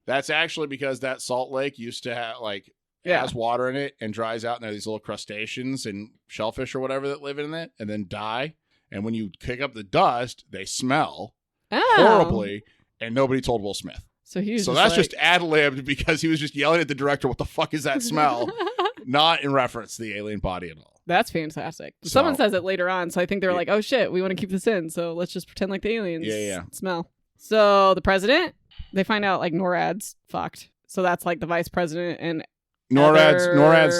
that's actually because that salt lake used to have, like, has water in it and dries out, and there are these little crustaceans and shellfish or whatever that live in it and then die. And when you kick up the dust, they smell horribly, and nobody told Will Smith. So that's just ad-libbed because he was just yelling at the director, what the fuck is that smell? Not in reference to the alien body at all. That's fantastic. Someone says it later on, so I think they're like, oh shit, we want to keep this in, so let's just pretend like the aliens smell. So the president, they find out like NORAD's fucked. So that's like the vice president and NORAD's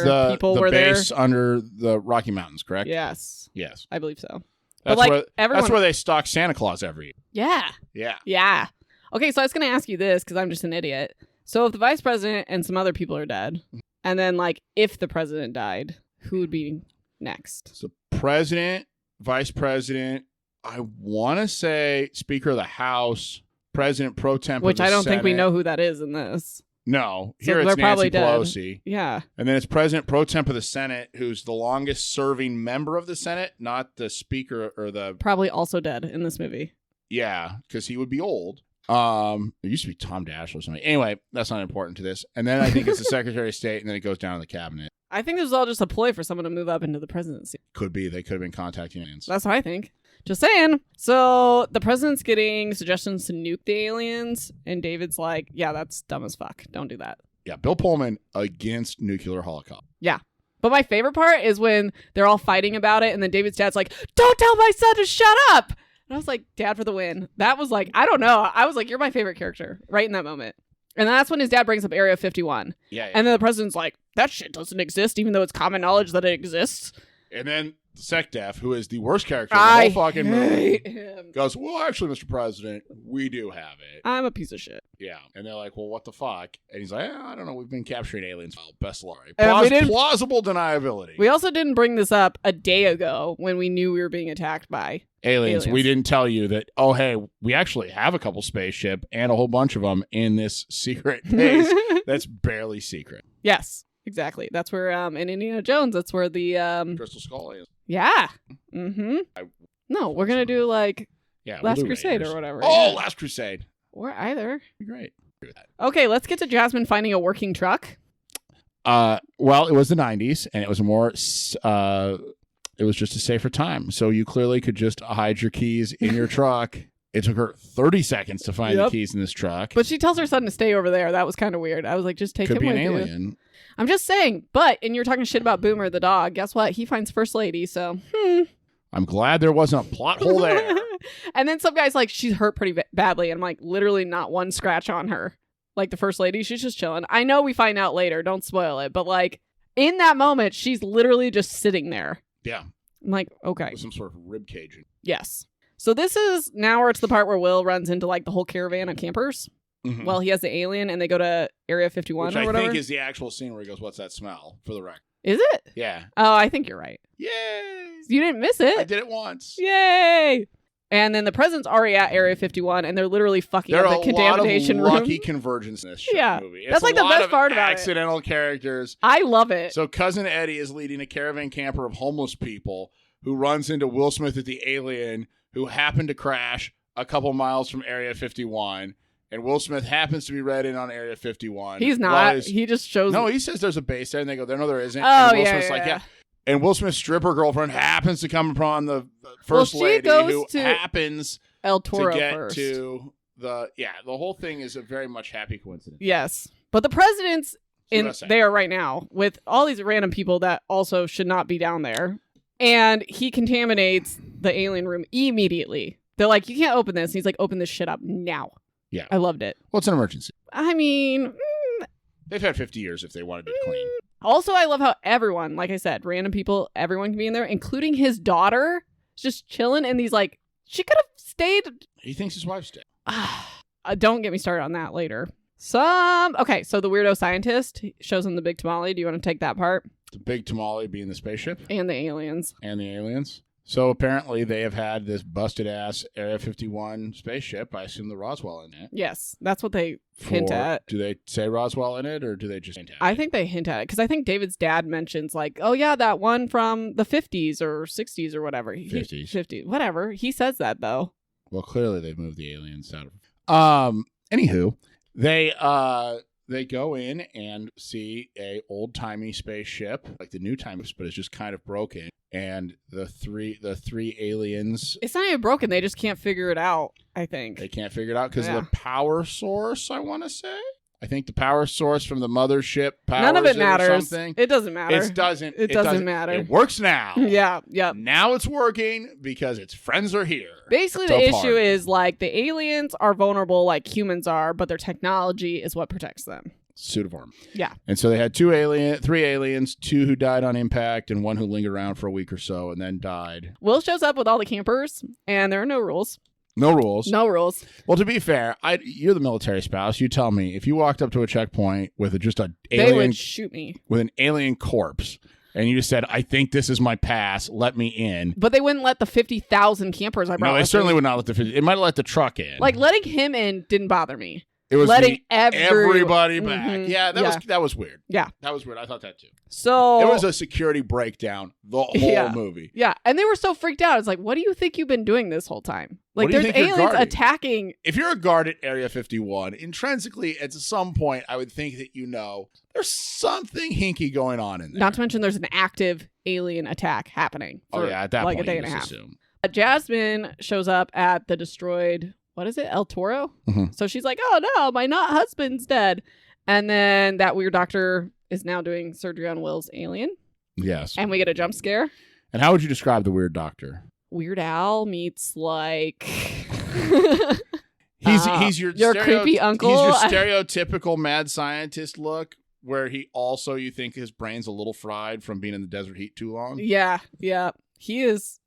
the base there. under the Rocky Mountains, correct? Yes. Yes. I believe so. That's where they stock Santa Claus every year. Yeah. Yeah. Yeah. Okay, so I was going to ask you this because I'm just an idiot. So if the vice president and some other people are dead, and then like if the president died, who would be next? So president, vice president, I want to say Speaker of the House, President pro temp Which of the I don't Senate. think we know who that is in this. No, So here it's they're probably Nancy dead. Pelosi. Yeah. And then it's President pro temp of the Senate, who's the longest serving member of the Senate, not the Speaker or the... Probably also dead in this movie. Yeah, because he would be old. It used to be Tom Dash or something. Anyway, that's not important to this. And then I think it's the Secretary of State, and then it goes down to the cabinet. I think this was all just a ploy for someone to move up into the presidency. Could be. They could have been contacting aliens. That's what I think. Just saying. So the president's getting suggestions to nuke the aliens, and David's like, yeah, that's dumb as fuck. Don't do that. Yeah, Bill Pullman against nuclear holocaust. Yeah. But my favorite part is when they're all fighting about it, and then David's dad's like, don't tell my son to shut up! And I was like, Dad for the win. That was like, I don't know. I was like, you're my favorite character right in that moment. And that's when his dad brings up Area 51. Yeah. And then the president's like, that shit doesn't exist, even though it's common knowledge that it exists. And then SecDef, who is the worst character in the whole fucking movie, goes, well, actually, Mr. President, we do have it. I'm a piece of shit. Yeah. And they're like, well, what the fuck? And he's like, I don't know. We've been capturing aliens. Well, best luck. Plausible deniability. We also didn't bring this up a day ago when we knew we were being attacked by aliens. We didn't tell you that, oh, hey, we actually have a couple spaceship and a whole bunch of them in this secret base that's barely secret. Yes, exactly. That's where, in Indiana Jones, that's where the... Crystal Skull is. Yeah. Mm-hmm. No, we're going to do, like, Last Crusade Raiders. or whatever. Oh, yeah. Last Crusade. Or either. Great. Okay, let's get to Jasmine finding a working truck. Well, it was the 90s, and it was more It was just a safer time. So you clearly could just hide your keys in your truck. It took her 30 seconds to find the keys in this truck. But she tells her son to stay over there. That was kind of weird. I was like, just take Could him be with an you. alien. I'm just saying. And you're talking shit about Boomer the dog. Guess what? He finds First Lady, so. I'm glad there wasn't a plot hole there. And then some guy's like, she's hurt pretty badly. And I'm like, literally not one scratch on her. Like the First Lady, she's just chilling. I know we find out later. Don't spoil it. But like, in that moment, she's literally just sitting there. Yeah. I'm like, okay. With some sort of rib caging. Yes. So this is now where it's the part where Will runs into like the whole caravan of campers. Mm-hmm. Well, he has the alien and they go to Area 51 Which or whatever. I think is the actual scene where he goes, "What's that smell?" For the record. Is it? Yeah. Oh, I think you're right. Yay! You didn't miss it. I did it once. Yay! And then the president's already at Area 51 and they're literally fucking up the contamination room. There are a lot of room. lucky convergence in this movie. It's that's like the best part about it. Accidental characters. I love it. So Cousin Eddie is leading a caravan camper of homeless people who runs into Will Smith at the alien who happened to crash a couple miles from Area 51. And Will Smith happens to be read in on Area 51. He's not. He just shows... No, he says there's a base there. And they go, no, there isn't. Oh, and Will yeah, Smith's like, yeah. And Will Smith's stripper girlfriend happens to come upon the first lady who happens El Toro to get first. to the... Yeah, the whole thing is a very much happy coincidence. Yes. But the president's there right now with all these random people that also should not be down there. And he contaminates the alien room immediately. They're like, you can't open this. And he's like, open this shit up now. Yeah. I loved it. Well, it's an emergency. I mean... They've had 50 years if they wanted it clean. Also, I love how everyone, like I said, random people, everyone can be in there, including his daughter, just chilling. And these like, she could have stayed. He thinks his wife's dead. Don't get me started on that later. Okay, so the weirdo scientist shows him the big tamale. Do you want to take that part? The big tamale being the spaceship. And the aliens. So apparently they have had this busted ass Area 51 spaceship. I assume the Roswell in it. Yes, that's what they hint at. Do they say Roswell in it or do they just hint at it? I think they hint at it because I think David's dad mentions like, oh yeah, that one from the 50s or 60s or whatever. 50s. Whatever. He says that though. Well, clearly they've moved the aliens out of... Anywho, they go in and see a old-timey spaceship, like the new time, but it's just kind of broken. And the three aliens... It's not even broken. They just can't figure it out, I think. They can't figure it out because of the power source, I want to say. I think the power source from the mothership powers None of it matters. Something. It doesn't matter. It doesn't matter. It works now. Yeah. Now it's working because its friends are here. Basically, the issue is like the aliens are vulnerable like humans are, but their technology is what protects them. Suit of armor. Yeah. And so they had three aliens, two who died on impact and one who lingered around for a week or so and then died. Will shows up with all the campers and there are no rules. No rules. No rules. Well, to be fair, you're the military spouse. You tell me, if you walked up to a checkpoint with just an alien... They would shoot me. With an alien corpse, and you just said, I think this is my pass, let me in. But they wouldn't let the 50,000 campers I brought. No, they certainly would not let it might have let the truck in. Like, letting him in didn't bother me. It was letting everybody back. Mm-hmm. Yeah, that was weird. Yeah. That was weird. I thought that too. So it was a security breakdown the whole movie. Yeah. And they were so freaked out. It's like, what do you think you've been doing this whole time? Like, there's aliens attacking. If you're a guard at Area 51, intrinsically, at some point, I would think that there's something hinky going on in there. Not to mention there's an active alien attack happening. For at that like point, a day and a half. Assume. Jasmine shows up at the destroyed, what is it? El Toro? Mm-hmm. So she's like, oh no, my not husband's dead. And then that weird doctor is now doing surgery on Will's alien. Yes. And we get a jump scare. And how would you describe the weird doctor? Weird Al meets like... he's your creepy uncle. He's your stereotypical mad scientist look, where you think his brain's a little fried from being in the desert heat too long. Yeah. He is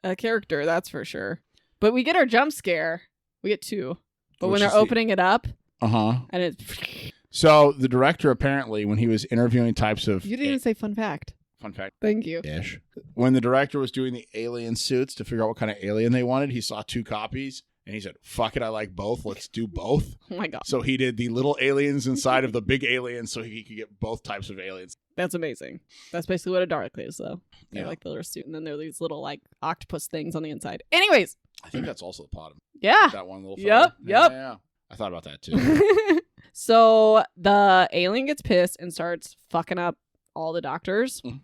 a character, that's for sure. But we get our jump scare. We get two. But when they're opening it up, and it's... So the director apparently, when he was interviewing types of... You didn't even say fun fact. Fun fact. Thank you. Ish. When the director was doing the alien suits to figure out what kind of alien they wanted, he saw two copies. And he said, fuck it, I like both. Let's do both. Oh my God. So he did the little aliens inside of the big aliens so he could get both types of aliens. That's amazing. That's basically what a Dalek is, though. They're like the little suit, and then there are these little like octopus things on the inside. Anyways. I think that's also the plot of Yeah. That one little Yep. Yeah. I thought about that too. So the alien gets pissed and starts fucking up all the doctors. Mm-hmm.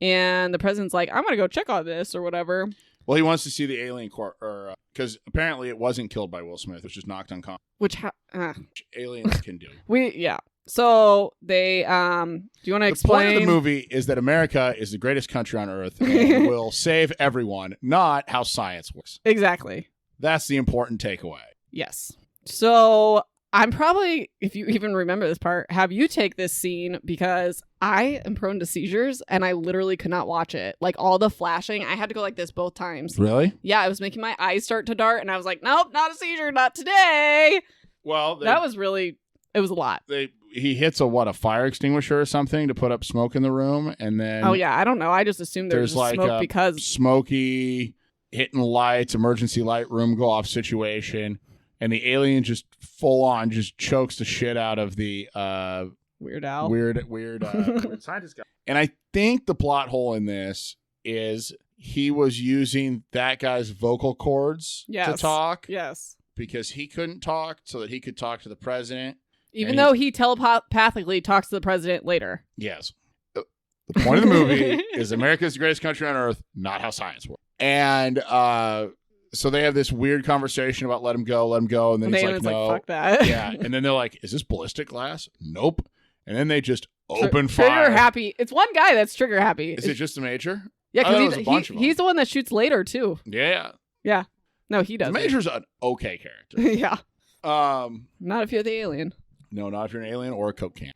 And the president's like, I'm going to go check on this or whatever. Well, he wants to see the alien or because apparently it wasn't killed by Will Smith. It was just knocked unconscious. Which Aliens can do. So they do you want to explain? The point of the movie is that America is the greatest country on earth and will save everyone, not how science works. Exactly. That's the important takeaway. Yes. So I'm probably, if you even remember this part, have you take this scene because I am prone to seizures and I literally could not watch it. Like all the flashing, I had to go like this both times. Really? Yeah, it was making my eyes start to dart and I was like, nope, not a seizure, not today. Well, that was really, it was a lot. He hits a fire extinguisher or something to put up smoke in the room, and then oh yeah, I don't know. I just assumed there's like smoke because smoky hitting lights, emergency light room go off situation, and the alien just full on just chokes the shit out of the Weird Al, weird scientist guy. And I think the plot hole in this is he was using that guy's vocal cords to talk. Yes, because he couldn't talk, so that he could talk to the president. Even though he telepathically talks to the president later. Yes. The point of the movie is America's the greatest country on earth, not how science works. And so they have this weird conversation about let him go. And then he's like, no. Fuck that. Yeah. And then they're like, is this ballistic glass? Nope. And then they just open fire. Trigger happy. It's one guy that's trigger happy. Is it just the major? Yeah, because he's the one that shoots later, too. Yeah. Yeah. No, he does. The major's an okay character. Yeah. Not if you're the alien. No, not if you're an alien or a Coke can.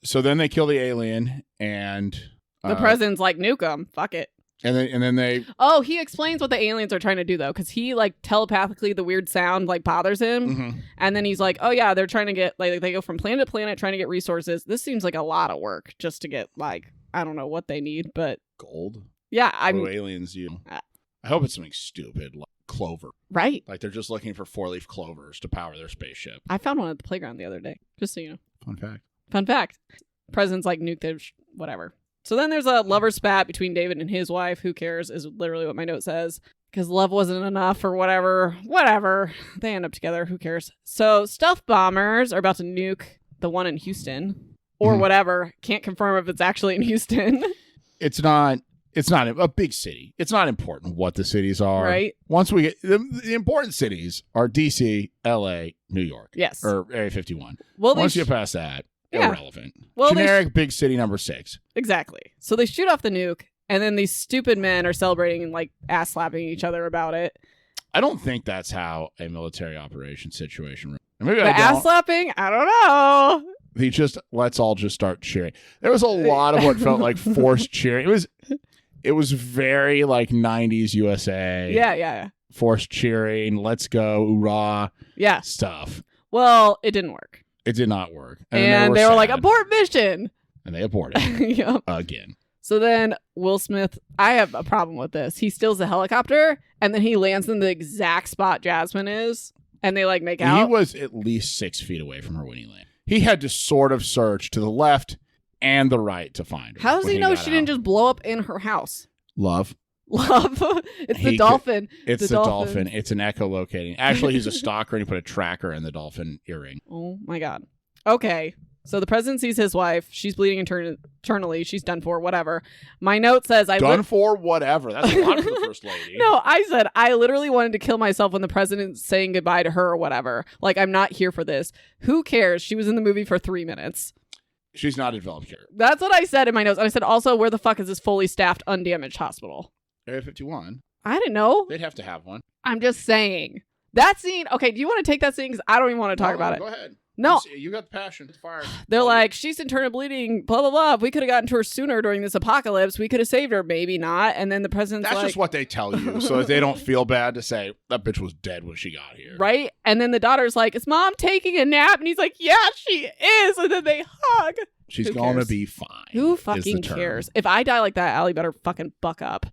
So then they kill the alien, and the president's like, nuke him. Fuck it. And then they. Oh, he explains what the aliens are trying to do though, because he like telepathically the weird sound like bothers him, and then he's like, oh yeah, they're trying to get like they go from planet to planet trying to get resources. This seems like a lot of work just to get like I don't know what they need, but gold. Yeah, aliens. I hope it's something stupid like clover. Right. Like they're just looking for 4-leaf clovers to power their spaceship. I found one at the playground the other day, just so you know. Fun fact. President's like nuke their whatever. So then there's a lover spat between David and his wife. Who cares is literally what my note says. Because love wasn't enough or whatever. Whatever. They end up together. Who cares? So stealth bombers are about to nuke the one in Houston. Or whatever. Can't confirm if it's actually in Houston. It's not a big city. It's not important what the cities are. Right. Once we get the important cities are DC, LA, New York. Yes. Or Area 51. Well, once you get past that, irrelevant. Well, generic big city number 6. Exactly. So they shoot off the nuke, and then these stupid men are celebrating and like ass slapping each other about it. I don't think that's how a military operation situation. Maybe the ass slapping? I don't know. Let's all just start cheering. There was a lot of what felt like forced cheering. It was very like 90s USA. Yeah. Forced cheering, let's go, hoorah. Yeah. Stuff. Well, it didn't work. It did not work. And they were like, abort mission. And they aborted. Yep. Again. So then Will Smith, I have a problem with this. He steals the helicopter and then he lands in the exact spot Jasmine is. And they like make out. He was at least 6 feet away from her when he landed. He had to sort of search to the left and the right to find her. How does he know she didn't just blow up in her house? Love. It's the dolphin. It's the dolphin. It's an echolocating. Actually, he's a stalker and he put a tracker in the dolphin earring. Oh my God. Okay. So the president sees his wife. She's bleeding internally. She's done for, whatever. My note says done for whatever. That's a lot for the first lady. No, I said I literally wanted to kill myself when the president's saying goodbye to her or whatever. Like, I'm not here for this. Who cares? She was in the movie for 3 minutes. She's not a developed character. That's what I said in my notes. And I said also, where the fuck is this fully staffed, undamaged hospital? Area 51. I didn't know. They'd have to have one. I'm just saying. That scene, okay, do you want to take that scene? Because I don't even want to talk about it. Go ahead. No. You got the passion. It's fire. They're like, she's internal bleeding, blah, blah, blah. If we could have gotten to her sooner during this apocalypse, we could have saved her. Maybe not. And then the president's That's just what they tell you, so that they don't feel bad to say, that bitch was dead when she got here. Right? And then the daughter's like, is mom taking a nap? And he's like, yeah, she is. And then they hug. She's going to be fine. Who fucking cares? If I die like that, Allie better fucking buck up.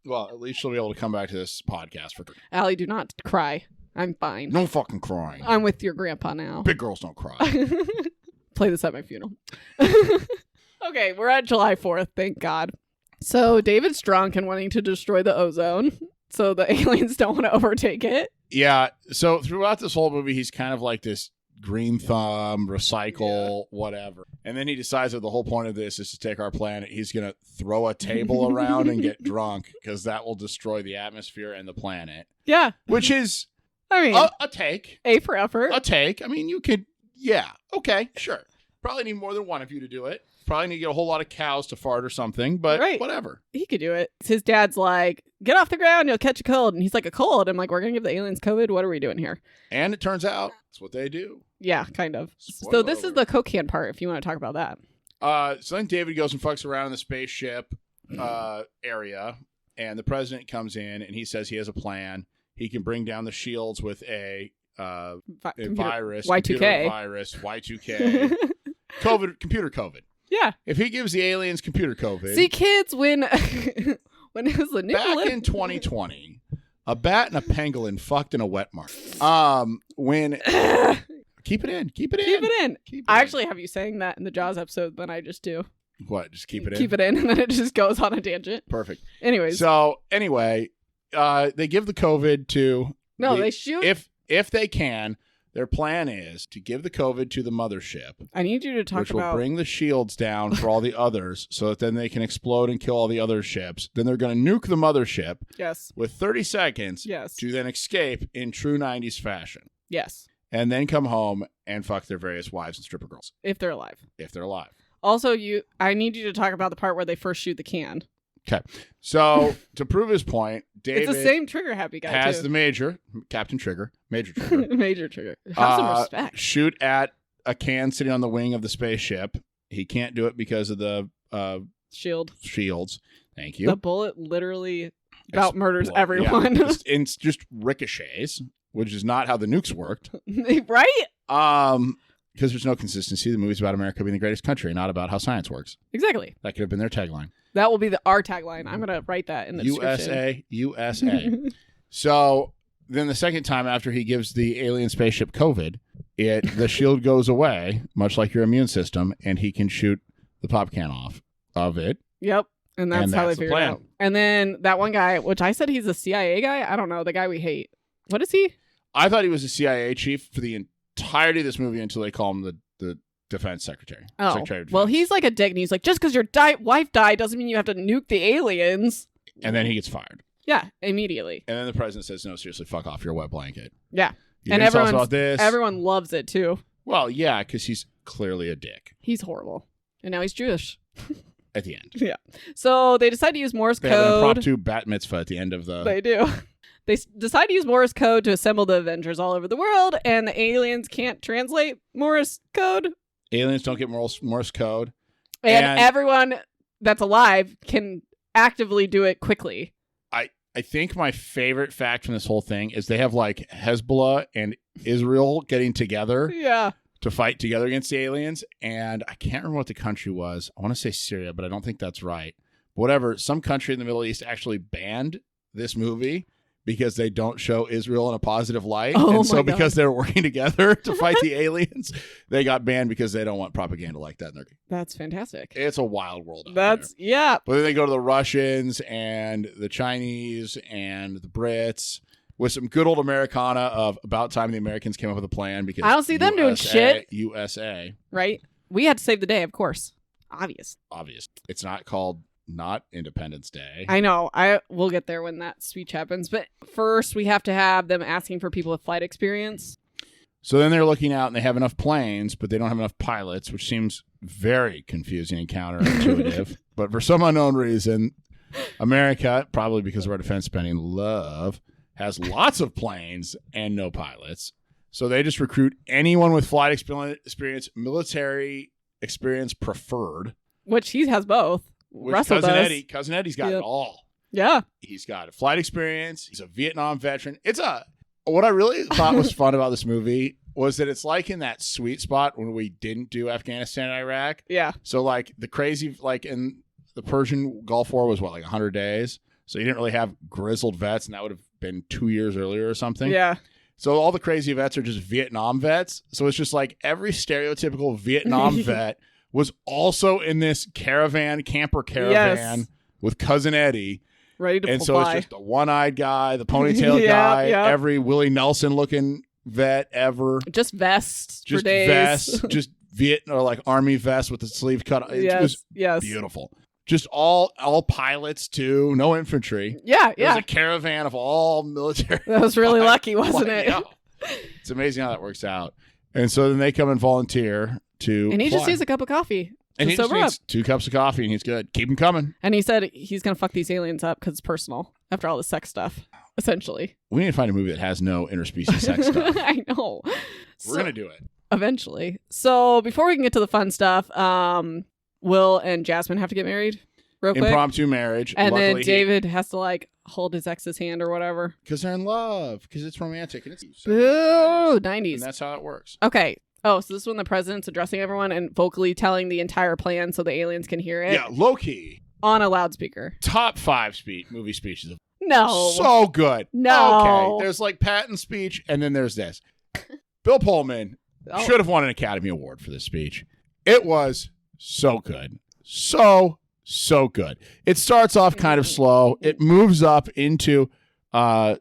Well, at least she'll be able to come back to this podcast for. Allie, do not cry. I'm fine. No fucking crying. I'm with your grandpa now. Big girls don't cry. Play this at my funeral. Okay, we're at July 4th. Thank God. So David's drunk and wanting to destroy the ozone. So the aliens don't want to overtake it. Yeah. So throughout this whole movie, he's kind of like this green thumb, recycle, whatever. And then he decides that the whole point of this is to take our planet. He's going to throw a table around and get drunk because that will destroy the atmosphere and the planet. Yeah. Which is, I mean, a take. A for effort. A take. I mean, you could, yeah. Okay, sure. Probably need more than one of you to do it. Probably need to get a whole lot of cows to fart or something, but whatever. He could do it. His dad's like, get off the ground, you'll catch a cold. And he's like, a cold? I'm like, we're going to give the aliens COVID? What are we doing here? And it turns out that's what they do. Yeah, kind of. Spoiler So this alert. is the coke can part, if you want to talk about that. So then David goes and fucks around in the spaceship area, and the president comes in, and he says he has a plan. He can bring down the shields with a virus, Y2K. computer virus, Y2K, COVID, computer COVID. Yeah. If he gives the aliens computer COVID. See, kids, when it was the new back in 2020, a bat and a pangolin fucked in a wet market. When keep it in. I actually have you saying that in the Jaws episode, then I just do. What? Just keep it in. Keep it in, and then it just goes on a tangent. Perfect. Anyways. So anyway, they give the COVID to. They shoot. If they can. Their plan is to give the COVID to the mothership. I need you to talk which about... will bring the shields down for all the others so that then they can explode and kill all the other ships. Then they're going to nuke the mothership with 30 seconds to then escape in true 90s fashion. Yes. And then come home and fuck their various wives and stripper girls. If they're alive. Also, I need you to talk about the part where they first shoot the can. Okay. So, to prove his point, David... It's the same trigger happy guy, has too. the Major Trigger. Major Trigger. Have some respect. Shoot at a can sitting on the wing of the spaceship. He can't do it because of the... shields. Thank you. The bullet literally about murders everyone. Yeah. It's just ricochets, which is not how the nukes worked. Right? Because there's no consistency. The movie's about America being the greatest country, not about how science works. Exactly. That could have been their tagline. That will be our tagline. I'm going to write that in the description. USA. So then the second time after he gives the alien spaceship COVID, the shield goes away, much like your immune system, and he can shoot the pop can off of it. Yep. And that's how they figured it out. And then that one guy, which I said he's a CIA guy. I don't know. The guy we hate. What is he? I thought he was a CIA chief for the entirety of this movie until they call him the defense secretary. Oh, Secretary of Defense. Well, he's like a dick, and he's like, just because your wife died doesn't mean you have to nuke the aliens. And then he gets fired. Yeah, immediately. And then the president says, no, seriously, fuck off your wet blanket. Yeah. You and everyone loves it, too. Well, yeah, because he's clearly a dick. He's horrible. And now he's Jewish. At the end. Yeah. So they decide to use Morse code. They have an impromptu bat mitzvah at the end of the... They do. They decide to use Morse code to assemble the Avengers all over the world, and the aliens can't translate Morse code. Aliens don't get Morse code. And everyone that's alive can actively do it quickly. I think my favorite fact from this whole thing is they have like Hezbollah and Israel getting together to fight together against the aliens. And I can't remember what the country was. I want to say Syria, but I don't think that's right. Whatever. Some country in the Middle East actually banned this movie because they don't show Israel in a positive light. And so because they're working together to fight the aliens, they got banned because they don't want propaganda like that in their game. That's fantastic. It's a wild world out there. Yeah. But then they go to the Russians and the Chinese and the Brits with some good old Americana of about time the Americans came up with a plan because I don't see them doing shit. USA. Right? We had to save the day, of course. Obvious. It's not called not Independence Day. I know. We'll get there when that speech happens. But first, we have to have them asking for people with flight experience. So then they're looking out and they have enough planes, but they don't have enough pilots, which seems very confusing and counterintuitive. But for some unknown reason, America, probably because of our defense spending has lots of planes and no pilots. So they just recruit anyone with flight experience, military experience preferred. Which he has both. Russell does. Cousin Eddie's got it all. Yeah. He's got a flight experience. He's a Vietnam veteran. What I really thought was fun about this movie was that it's like in that sweet spot when we didn't do Afghanistan and Iraq. Yeah. So like the crazy, like in the Persian Gulf War was what, like 100 days? So you didn't really have grizzled vets, and that would have been 2 years earlier or something. Yeah. So all the crazy vets are just Vietnam vets. So it's just like every stereotypical Vietnam vet was also in this camper caravan with Cousin Eddie. Ready to fly. And so it's just the one-eyed guy, the ponytail guy, every Willie Nelson looking vet ever. Just vests Just for days. vests, just or like army vest with the sleeve cut. It was beautiful. Just all pilots too. No infantry. Yeah, It was a caravan of all military. That was really lucky, wasn't it? Yeah. It's amazing how that works out. And so then they come and volunteer to And he fly. just needs a cup of coffee. And he just sober needs 2 cups of coffee and he's good. Keep him coming. And he said he's going to fuck these aliens up because it's personal after all the sex stuff, essentially. We need to find a movie that has no interspecies sex stuff. I know. We're going to do it. Eventually. So before we can get to the fun stuff, Will and Jasmine have to get married real quick. Impromptu marriage. And Luckily, then David has to like hold his ex's hand or whatever. Because they're in love. Because it's romantic. And it's Boo! 90s. And that's how it works. Okay. Oh, so this is when the president's addressing everyone and vocally telling the entire plan so the aliens can hear it? Yeah, low key. On a loudspeaker. Top 5 movie speeches. No. So good. No. Okay. There's like Patton's speech, and then there's this. Bill Pullman should have won an Academy Award for this speech. It was so good. So good. It starts off kind of slow. It moves up into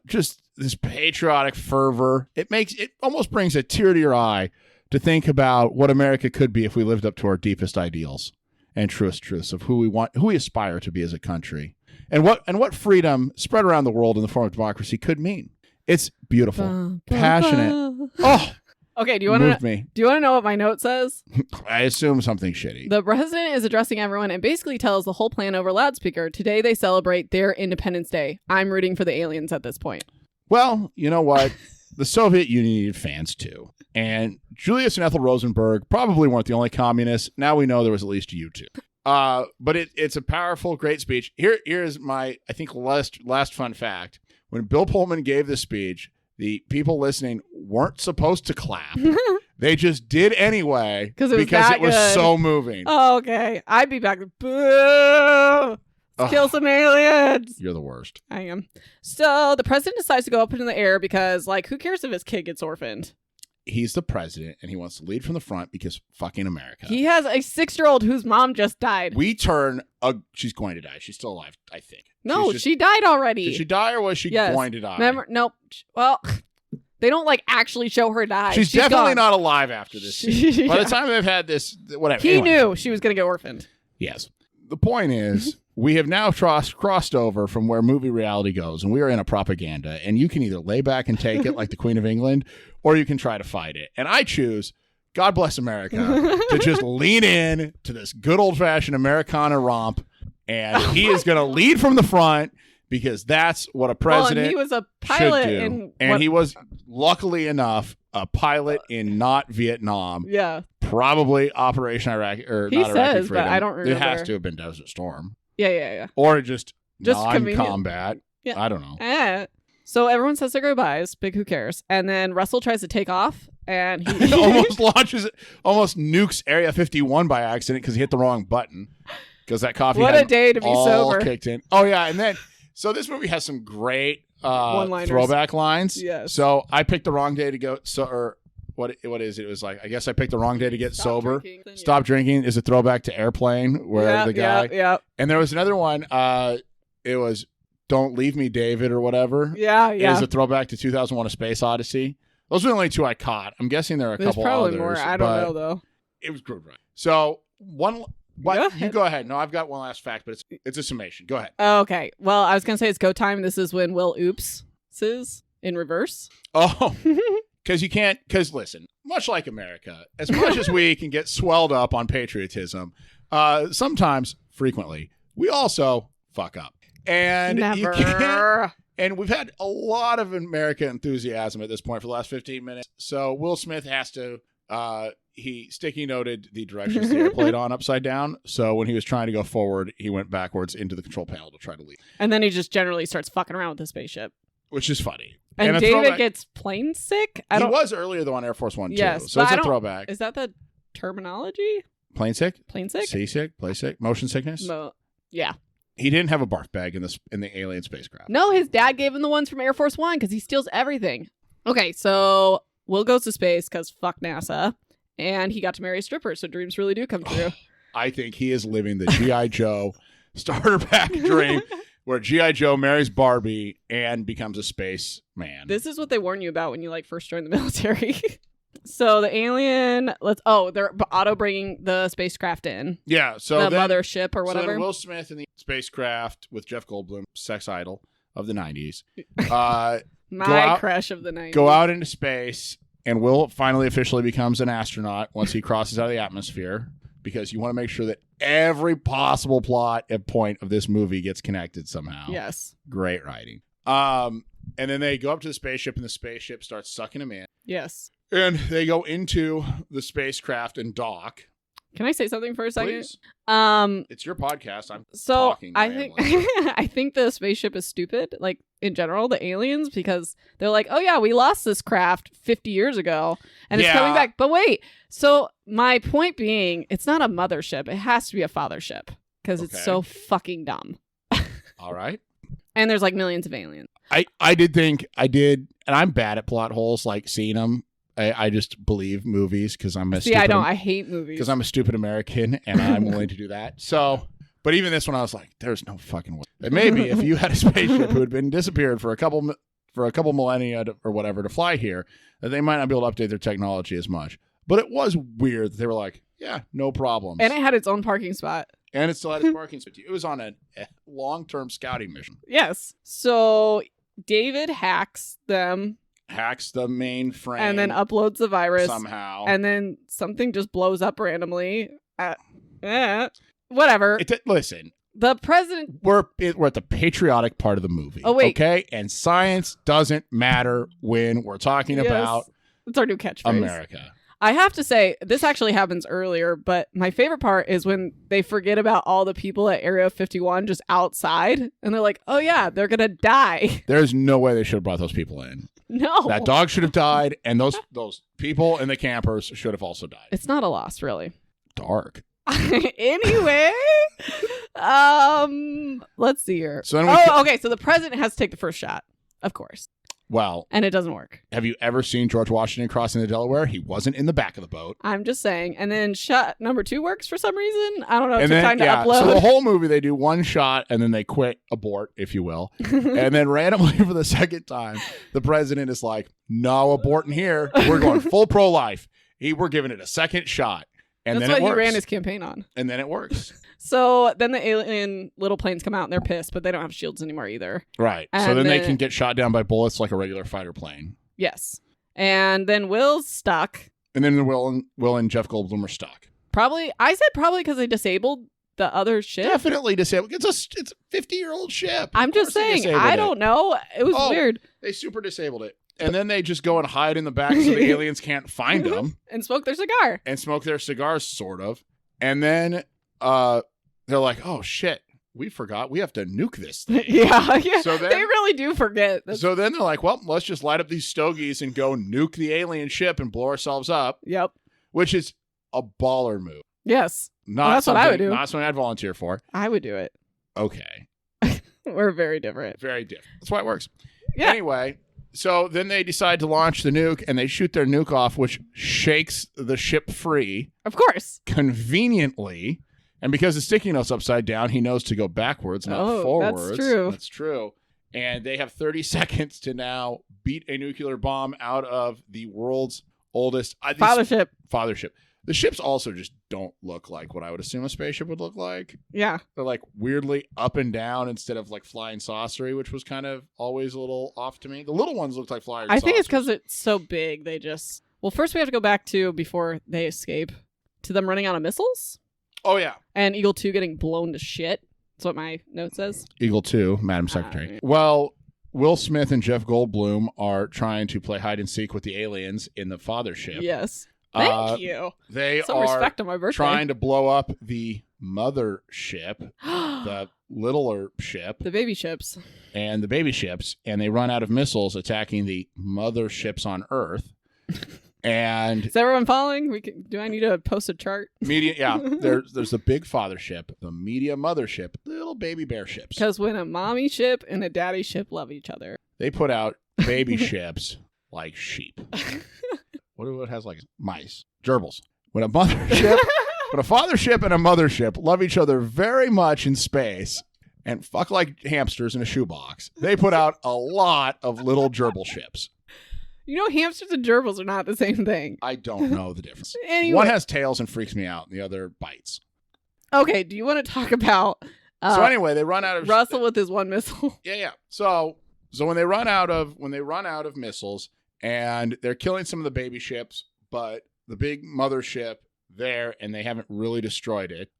just this patriotic fervor. It almost brings a tear to your eye to think about what America could be if we lived up to our deepest ideals and truest truths of who we aspire to be as a country, and what freedom spread around the world in the form of democracy could mean. It's beautiful, passionate. Oh, okay. Do you want to know what my note says? I assume something shitty. The president is addressing everyone and basically tells the whole plan over loudspeaker. Today they celebrate their Independence Day. I'm rooting for the aliens at this point. Well, you know what? The Soviet Union needed fans too. And Julius and Ethel Rosenberg probably weren't the only communists. Now we know there was at least you two. But it's a powerful, great speech. Here's my, I think, last fun fact. When Bill Pullman gave this speech, the people listening weren't supposed to clap. They just did anyway because it was so moving. Oh, okay. I'd be back. Boo! Kill some aliens. You're the worst. I am. So the president decides to go up into the air because, like, who cares if his kid gets orphaned? He's the president, and he wants to lead from the front because fucking America. He has a 6-year-old whose mom just died. She's going to die. She's still alive, I think. No, she died already. Did she die, or was she going to die? Remember? Nope. Well, they don't, like, actually show her die. She's definitely not alive after this. By the time they've had this, whatever. He knew she was going to get orphaned. Yes. The point is, we have now crossed over from where movie reality goes, and we are in a propaganda, and you can either lay back and take it like the Queen of England, or you can try to fight it. And I choose, God bless America, to just lean in to this good old-fashioned Americana romp, and he is going to lead from the front because that's what a president he was a pilot should do. He was, luckily enough, a pilot in not Vietnam. Yeah. Probably Operation Iraq, or he not Iraqi says, Freedom. But I don't remember. It has to have been Desert Storm. Yeah. Or just non-combat. Yeah. I don't know. So everyone says their goodbyes. Big who cares. And then Russell tries to take off, and he almost nukes Area 51 by accident because he hit the wrong button. Because that coffee what a day to be sober. Kicked in. Oh yeah, and then so this movie has some great throwback lines. Yes. So I picked the wrong day to go. What is it? It was like, I guess I picked the wrong day to get sober. Stop drinking is a throwback to Airplane, where the guy. Yeah. And there was another one. It was Don't Leave Me, David, or whatever. Yeah. It was a throwback to 2001: A Space Odyssey. Those are the only 2 I caught. I'm guessing there are a couple probably others. More. I don't know though. It was good, right? So one. What? You go ahead. No, I've got one last fact, but it's a summation. Go ahead. Okay. Well, I was gonna say it's go time. This is when Will oops is in reverse. Oh. Because listen, much like America, as much as we can get swelled up on patriotism, sometimes, frequently, we also fuck up. And Never. And we've had a lot of America enthusiasm at this point for the last 15 minutes. So Will Smith has to, he sticky noted the directions the airplane on upside down. So when he was trying to go forward, he went backwards into the control panel to try to leave. And then he just generally starts fucking around with the spaceship. Which is funny. And David gets plane sick? He was earlier, though, on Air Force One, too. Yes, so it's a throwback. Is that the terminology? Plane sick? Plane sick? Seasick? Play sick? Motion sickness? Yeah. He didn't have a barf bag in the alien spacecraft. No, his dad gave him the ones from Air Force One because he steals everything. Okay, so Will goes to space because fuck NASA. And he got to marry a stripper, so dreams really do come true. I think he is living the G.I. Joe starter pack dream. where G.I. Joe marries Barbie and becomes a space man. This is what they warn you about when you like first join the military. So the alien, they're auto bringing the spacecraft in. Yeah, so the mothership or whatever. So then Will Smith in the spacecraft with Jeff Goldblum, sex idol of the 90s. My crush of the 90s. Go out into space, and Will finally officially becomes an astronaut once he crosses out of the atmosphere, because you want to make sure that every possible plot and point of this movie gets connected somehow. Yes. Great writing. And then they go up to the spaceship, and the spaceship starts sucking him in. Yes. And they go into the spacecraft and dock. Can I say something for a second? Please. It's your podcast. I'm so talking. I think the spaceship is stupid, like in general, the aliens, because they're like, oh yeah, we lost this craft 50 years ago and it's coming back. But wait, so my point being, it's not a mothership. It has to be a fathership because it's so fucking dumb. All right. And there's like millions of aliens. I did, and I'm bad at plot holes, like seeing them. I just believe movies because I'm a stupid... I hate movies. Because I'm a stupid American and I'm willing to do that. So, but even this one, I was like, there's no fucking way. And maybe if you had a spaceship who had been disappeared for a couple millennia or whatever to fly here, that they might not be able to update their technology as much. But it was weird that they were like, yeah, no problems. And it had its own parking spot. And it still had its parking spot. It was on a long-term scouting mission. Yes. So David hacks them. Hacks the mainframe. And then uploads the virus. Somehow. And then something just blows up randomly. Whatever. Listen. The president... We're at the patriotic part of the movie. Oh, wait. Okay? And science doesn't matter when we're talking about... It's our new catchphrase. America. I have to say, this actually happens earlier, but my favorite part is when they forget about all the people at Area 51 just outside, and they're like, oh yeah, they're gonna die. There's no way they should have brought those people in. No. That dog should have died, and those people and the campers should have also died. It's not a loss, really. Dark. Anyway, let's see here. So okay, so the president has to take the first shot, of course. Well, and it doesn't work. Have you ever seen George Washington crossing the Delaware? He wasn't in the back of the boat. I'm just saying. And then shot number 2 works for some reason. I don't know. It took time to upload. So the whole movie, they do one shot and then they quit, abort, if you will. And then randomly for the second time, the president is like, no aborting here. We're going full pro-life. We're giving it a second shot. And that's then it what works. he ran his campaign on. And then it works. So then the alien little planes come out and they're pissed, but they don't have shields anymore either. Right. And so then they can get shot down by bullets like a regular fighter plane. Yes. And then Will's stuck. And then Will and Jeff Goldblum are stuck. I said probably because they disabled the other ship. Definitely disabled. It's a 50-year-old ship. I'm just saying. I don't know. It was weird. They super disabled it. And then they just go and hide in the back so the aliens can't find them. And smoke their cigar. And smoke their cigars, sort of. And then they're like, oh, shit. We forgot. We have to nuke this thing. Yeah. So then, they really do forget. So then they're like, well, let's just light up these stogies and go nuke the alien ship and blow ourselves up. Yep. Which is a baller move. Yes. That's what I would do. Not something I'd volunteer for. I would do it. Okay. We're very different. Very different. That's why it works. Yeah. Anyway, so then they decide to launch the nuke and they shoot their nuke off, which shakes the ship free. Of course. Conveniently. And because the sticky note's upside down, he knows to go backwards, not forwards. That's true. And they have 30 seconds to now beat a nuclear bomb out of the world's oldest... Fathership. The ships also just don't look like what I would assume a spaceship would look like. Yeah. They're like weirdly up and down instead of like flying saucery, which was kind of always a little off to me. The little ones looked like flying saucers. I think it's because it's so big. They just... Well, first we have to go back to, before they escape, to them running out of missiles. Oh, yeah. And Eagle 2 getting blown to shit. That's what my note says. Eagle 2, Madam Secretary. Well, Will Smith and Jeff Goldblum are trying to play hide and seek with the aliens in the fathership. Yes. Thank you. They Some respect on my birthday. Trying to blow up the mothership, the littler ship. The baby ships. And the baby ships. And they run out of missiles attacking the motherships on Earth. And is everyone following? Do I need to post a chart? Media, yeah. There's a big fathership, the media mothership, little baby bear ships. Because when a mommy ship and a daddy ship love each other, they put out baby ships like sheep. What do it has like mice, gerbils? When a fathership and a mothership love each other very much in space, And fuck like hamsters in a shoebox. They put out a lot of little gerbil ships. You know, hamsters and gerbils are not the same thing. I don't know the difference. Anyway. One has tails and freaks me out, and the other bites. Okay, do you want to talk about So anyway, they run out of Russell with his one missile? Yeah. So when they run out of missiles and they're killing some of the baby ships, but the big mothership there, and they haven't really destroyed it.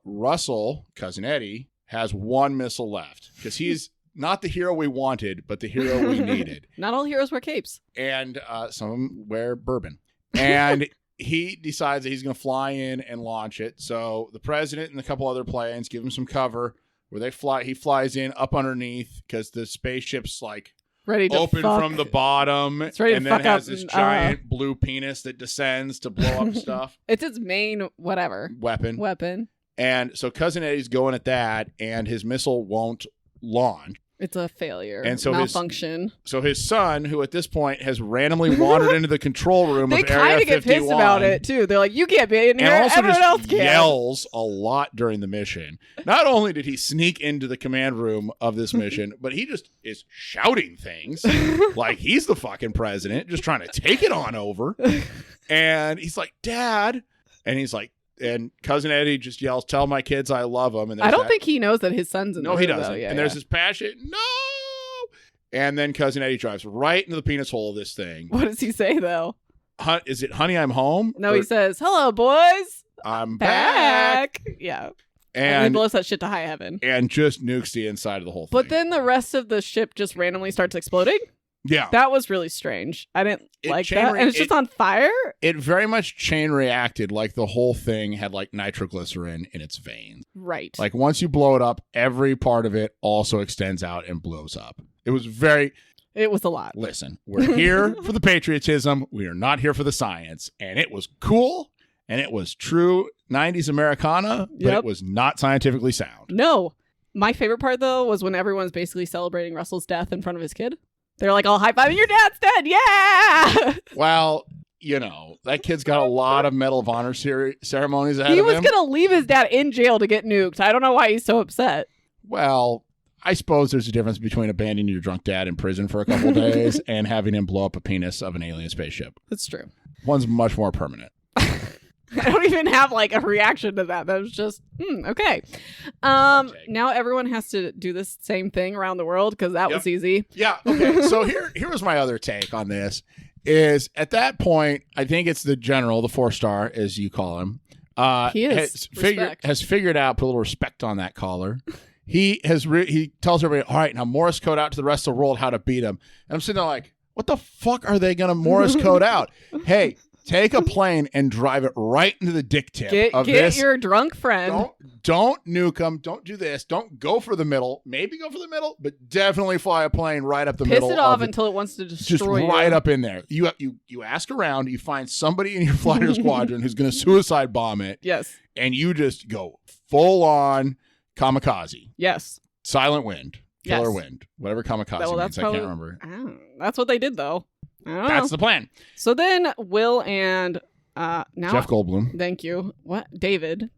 Russell, cousin Eddie, has one missile left because he's not the hero we wanted, but the hero we needed. Not all heroes wear capes. And some of them wear bourbon. And he decides that he's going to fly in and launch it. So the president and a couple other planes give him some cover where they fly. He flies in up underneath because the spaceship's like ready to open fuck. from the bottom, It's ready and to then fuck has up, this giant blue penis that descends to blow up stuff. It's its main whatever Weapon. And so cousin Eddie's going at that, and his missile won't launch. It's a failure. And so malfunction. his son, who at this point has randomly wandered into the control room they of Area kind of 51, get pissed about it too. They're like, "You can't be in here. and also Everyone else just can." yells a lot during the mission. Not only did he sneak into the command room of this mission, but he just is shouting things like he's the fucking president, just trying to take it on over. And he's like, "Dad," and he's like, and cousin Eddie just yells, "Tell my kids I love them." And I don't think he knows that his son's in the room, he doesn't. Though. Yeah, and there's this passion, no. And then cousin Eddie drives right into the penis hole of this thing. What does he say though? Is it "Honey, I'm home"? No, he says, "Hello, boys, I'm back. Yeah, and he And blows that shit to high heaven. and just nukes the inside of the whole thing. But then the rest of the ship just randomly starts exploding. yeah, That was really strange. I didn't It like chain that. re- And it's just on fire? it very much chain reacted, like the whole thing had like nitroglycerin in its veins. Right. Like once you blow it up, every part of it also extends out and blows up. It was very. It was a lot. Listen, we're here for the patriotism. We are not here for the science. And it was cool, and it was true 90s Americana, but Yep. it was not scientifically sound. No. My favorite part, though, was when everyone's basically celebrating Russell's death in front of his kid. They're like all high-fiving, "Your dad's dead, yeah!" Well, that kid's got a lot of Medal of Honor ceremonies ahead He of was him. going to leave his dad in jail to get nuked. I don't know why he's so upset. Well, I suppose there's a difference between abandoning your drunk dad in prison for a couple days and having him blow up a penis of an alien spaceship. That's true. One's much more permanent. I don't even have like a reaction to that. That was just okay. Now everyone has to do this same thing around the world because that was easy. Yeah. Okay. So here was my other take on this. Is at that point, I think it's the general, the 4-star, as you call him. He is has figured out, put a little respect on that collar. He tells everybody, "All right, now Morse code out to the rest of the world how to beat him." And I'm sitting there like, what the fuck are they going to Morse code out? Hey, take a plane and drive it right into the dick tip of this. Get your drunk friend. Don't nuke them. Don't do this. Don't go for the middle. Maybe go for the middle, but definitely fly a plane right up the middle. Piss it off until it wants to destroy just you. right up in there. You ask around. You find somebody in your fighter squadron who's going to suicide bomb it. Yes. And you just go full on kamikaze. Yes. Silent wind. Killer Yes. wind. Whatever kamikaze Well, means. that's I can't remember. That's what they did, though. I don't know. That's the plan. So then Will and now Jeff Goldblum. Thank you. What? David.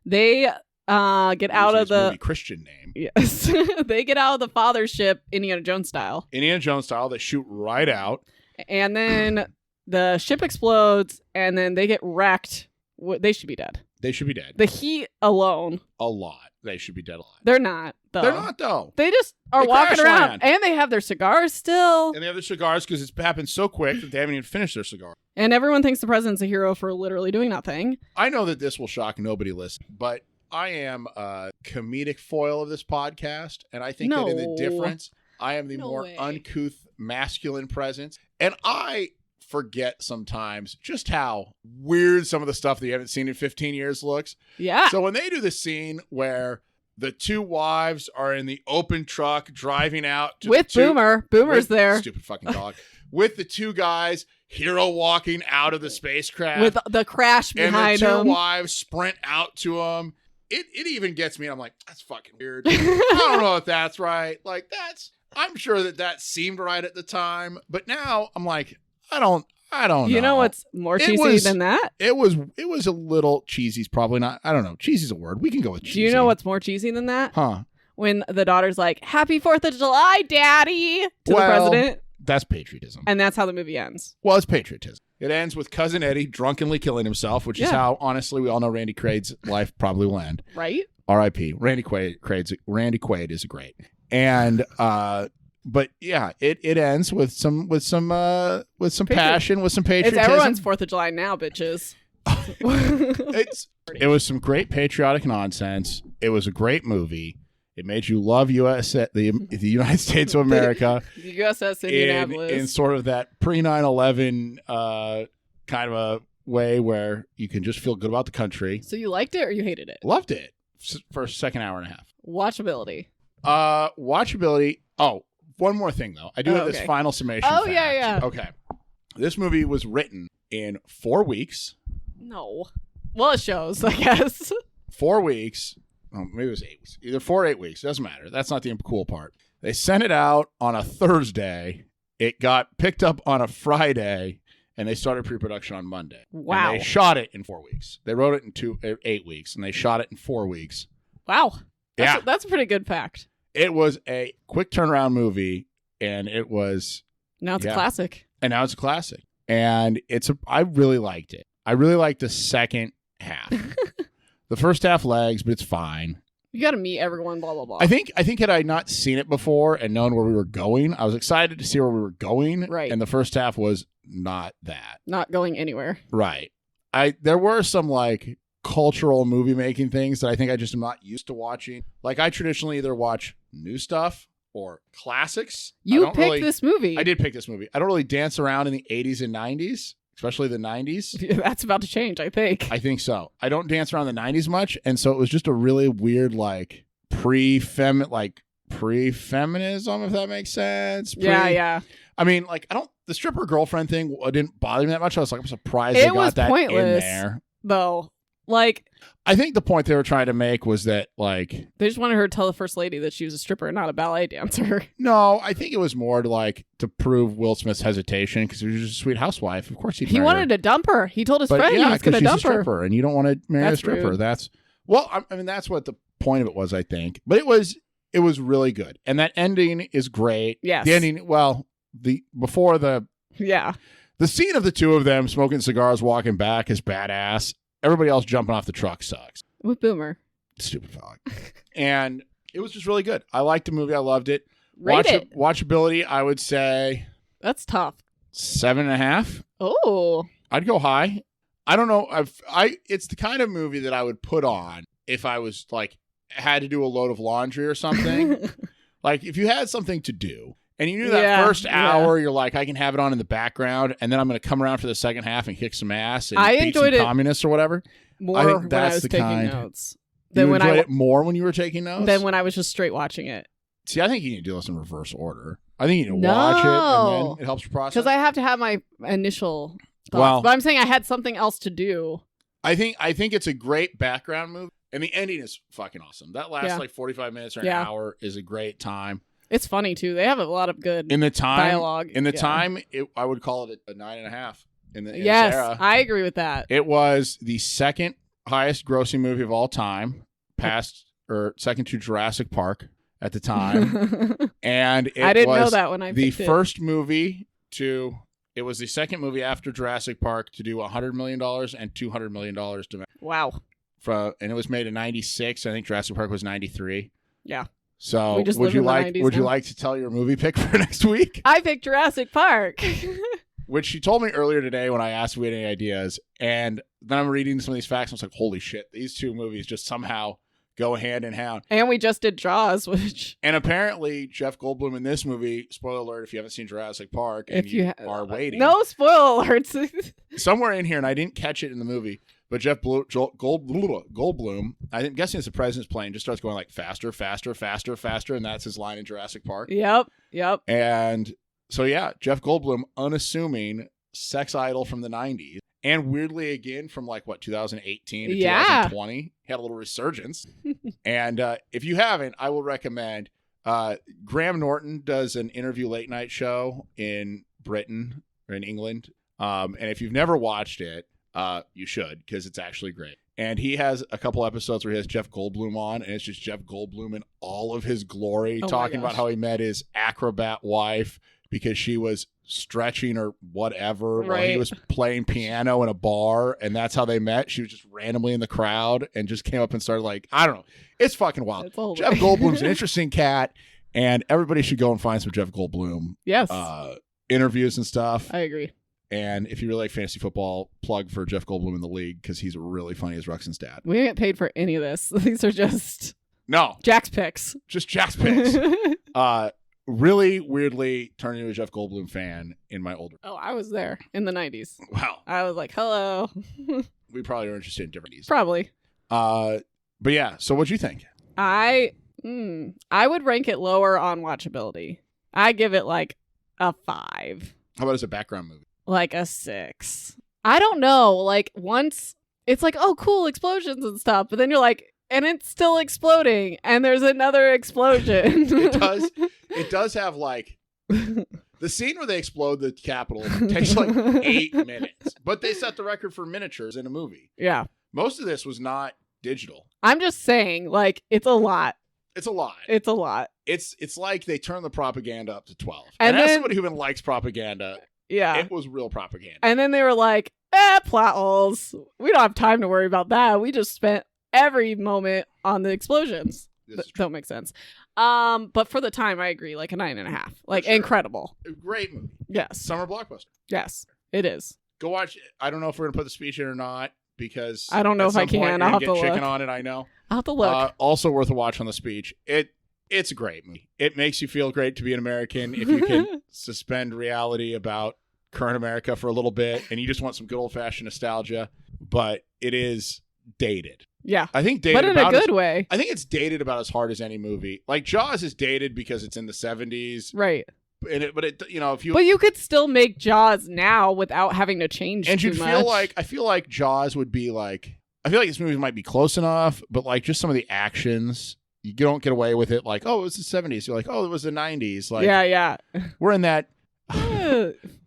They get out of His the movie Christian name. Yes. They get out of the fathership Indiana Jones style. Indiana Jones style. They shoot right out. And then the ship explodes and then they get wrecked. They should be dead. They should be dead. The heat alone. A lot. They should be dead alive. They're not, though. They're not, though. They just are They walking crash around. land. And they have their cigars still. And they have their cigars because it's happened so quick that they haven't even finished their cigar. And everyone thinks the president's a hero for literally doing nothing. I know that this will shock nobody listening, but I am a comedic foil of this podcast, and I think that in the No. difference, I am the No more way. uncouth masculine presence. And I forget sometimes just how weird some of the stuff that you haven't seen in 15 years looks. Yeah. So when they do the scene where the two wives are in the open truck driving out to with the two, Boomer. Boomer's with- there. Stupid fucking dog. With the two guys, hero walking out of the spacecraft. With the crash and the behind two him. wives sprint out to him. It even gets me. I'm like, that's fucking weird. I don't know if that's right. Like I'm sure that seemed right at the time, but now I'm like, I don't know. You know what's more It cheesy was- than that? It was a little cheesy's probably not. I don't know. Cheesy's a word. We can go with cheesy. Do you know what's more cheesy than that? Huh? when the daughter's like, "Happy 4th of July, Daddy," to the president. That's patriotism. And that's how the movie ends. Well, it's patriotism. It ends with Cousin Eddie drunkenly killing himself, which is how, honestly, we all know Randy Quaid's life probably will end. Right? R.I.P. Randy Quaid is great. And but yeah, it ends with some passion, with some patriotism. It's everyone's 4th of July now, bitches. It was some great patriotic nonsense. It was a great movie. It made you love the United States of America. The USS Indianapolis. In sort of that pre-9/11 kind of a way where you can just feel good about the country. So you liked it or you hated it? Loved it for a second hour and a half. Watchability. Watchability. Oh, one more thing, though. I do have this final summation. Oh, fact. yeah. Okay. This movie was written in 4 weeks. No. Well, it shows, I guess. 4 weeks. Oh, maybe it was 8 weeks. Either 4 or 8 weeks. Doesn't matter. That's not the cool part. They sent it out on a Thursday. It got picked up on a Friday, and they started pre-production on Monday. Wow. And they shot it in 4 weeks. They wrote it in 8 weeks, and they shot it in 4 weeks. Wow. That's a pretty good fact. It was a quick turnaround movie, and it was... Now it's a classic. And now it's a classic. And I really liked it. I really liked the second half. The first half lags, but it's fine. You got to meet everyone, blah, blah, blah. I think had I not seen it before and known where we were going, I was excited to see where we were going. Right. And the first half was not that. Not going anywhere. Right. There were some like cultural movie making things that I think I just am not used to watching. Like I traditionally either watch new stuff or classics. You picked this movie. I did pick this movie. I don't really dance around in the 80s and 90s. Especially the 90s. That's about to change, I think. I think so. I don't dance around the 90s much, and so it was just a really weird, like, pre-feminism, if that makes sense. Yeah. I mean, like, the stripper girlfriend thing didn't bother me that much. I was like, I'm surprised they got that in there. Though. Like, I think the point they were trying to make was that, like... They just wanted her to tell the first lady that she was a stripper and not a ballet dancer. No, I think it was more to prove Will Smith's hesitation because he was just a sweet housewife. Of course he wanted to dump her. He told his friend he was going to dump her. Stripper, and you don't want to marry a stripper. Rude. That's what the point of it was, I think. But it was really good. And that ending is great. Yes. The ending, the scene of the two of them smoking cigars walking back is badass. Everybody else jumping off the truck sucks. With Boomer. Stupid fog. And it was just really good. I liked the movie. I loved it. Rate it. Watchability, I would say... That's tough. 7.5. Oh. I'd go high. I don't know. It's the kind of movie that I would put on if I was like had to do a load of laundry or something. Like if you had something to do and you knew that first hour, you're like, I can have it on in the background, and then I'm going to come around for the second half and kick some ass and beat some communists or whatever. More I think when I was taking notes. You enjoyed it more when you were taking notes than when I was just straight watching it. See, I think you need to do this in reverse order. I think you need to watch it and then it helps you process. Because I have to have my initial thoughts. But I'm saying I had something else to do. I think it's a great background movie, and the ending is fucking awesome. That last like 45 minutes or an hour is a great time. It's funny too. They have a lot of good dialogue. In the time, I would call it a 9.5. In this era. I agree with that. It was the second highest grossing movie of all time, second to Jurassic Park at the time. And I didn't know that when I the first movie to. It was the second movie after Jurassic Park to do $100 million and $200 million domestic. Wow. And it was made in 96. I think Jurassic Park was 93. Yeah. So would you like to tell your movie pick for next week? I picked Jurassic Park. Which she told me earlier today when I asked if we had any ideas. And then I'm reading some of these facts and I was like, holy shit, these two movies just somehow go hand in hand. And we just did Jaws, And apparently Jeff Goldblum in this movie, spoiler alert if you haven't seen Jurassic Park and you are waiting. No spoiler alerts. Somewhere in here, and I didn't catch it in the movie, but Jeff Goldblum, I'm guessing it's the president's plane, just starts going like faster, faster, faster, faster, and that's his line in Jurassic Park. Yep. And so, yeah, Jeff Goldblum, unassuming sex idol from the 90s, and weirdly, again, from 2018 to 2020, he had a little resurgence. And if you haven't, I will recommend, Graham Norton does an interview late night show in Britain or in England. And if you've never watched it, you should, because it's actually great. And he has a couple episodes where he has Jeff Goldblum on, and it's just Jeff Goldblum in all of his glory, Oh my talking about gosh. how he met his acrobat wife because she was stretching or whatever while he Right. was playing piano in a bar, and that's how they met. She was just randomly in the crowd and just came up and started like, I don't know. It's fucking wild. It's a whole Jeff Goldblum's an interesting cat, and everybody should go and find some Jeff Goldblum Yes. interviews and stuff. I agree. And if you really like fantasy football, plug for Jeff Goldblum in the league because he's really funny as Ruxin's dad. We didn't get paid for any of this. These are just No, Jack's picks. just Jack's picks. Really weirdly turned into a Jeff Goldblum fan in my older. Oh, I was there in the 90s. Wow, I was like, hello. we probably are interested in different. Probably. But yeah. So what'd you think? I would rank it lower on watchability. I give it like a 5. How about as a background movie? Like a 6. I don't know. Like once it's like, oh, cool explosions and stuff, but then you're like, and it's still exploding, and there's another explosion. It does have like the scene where they explode the Capitol takes like 8 minutes, but they set the record for miniatures in a movie. Yeah. Most of this was not digital. I'm just saying, like, it's a lot. It's a lot. It's a lot. It's like they turned the propaganda up to 12. And And as then- somebody who even likes propaganda, Yeah. it was real propaganda. And then they were like, plot holes. We don't have time to worry about that. We just spent every moment on the explosions. This That is true. don't make sense. But for the time, I agree. Like a 9.5. Like sure. incredible. Great movie. Yes. Summer blockbuster. Yes. It is. Go watch it. I don't know if we're going to put the speech in or not because I don't know at if I some point can. you're I'll gonna have get to chicken look. on it, I know. I'll have to look. Also worth a watch on the speech. It's a great movie. It makes you feel great to be an American if you can suspend reality about current America for a little bit and you just want some good old-fashioned nostalgia, but it is dated. Yeah. I think dated But in a about good way. I think it's dated about as hard as any movie. Like Jaws is dated because it's in the 70s, Right. and but if you But you could still make Jaws now without having to change and too you'd much. feel like I feel like Jaws would be like I feel like this movie might be close enough, but like just some of the actions you don't get away with it. Like, oh, it was the 70s. You're like, oh, it was the 90s. Like, yeah. we're in that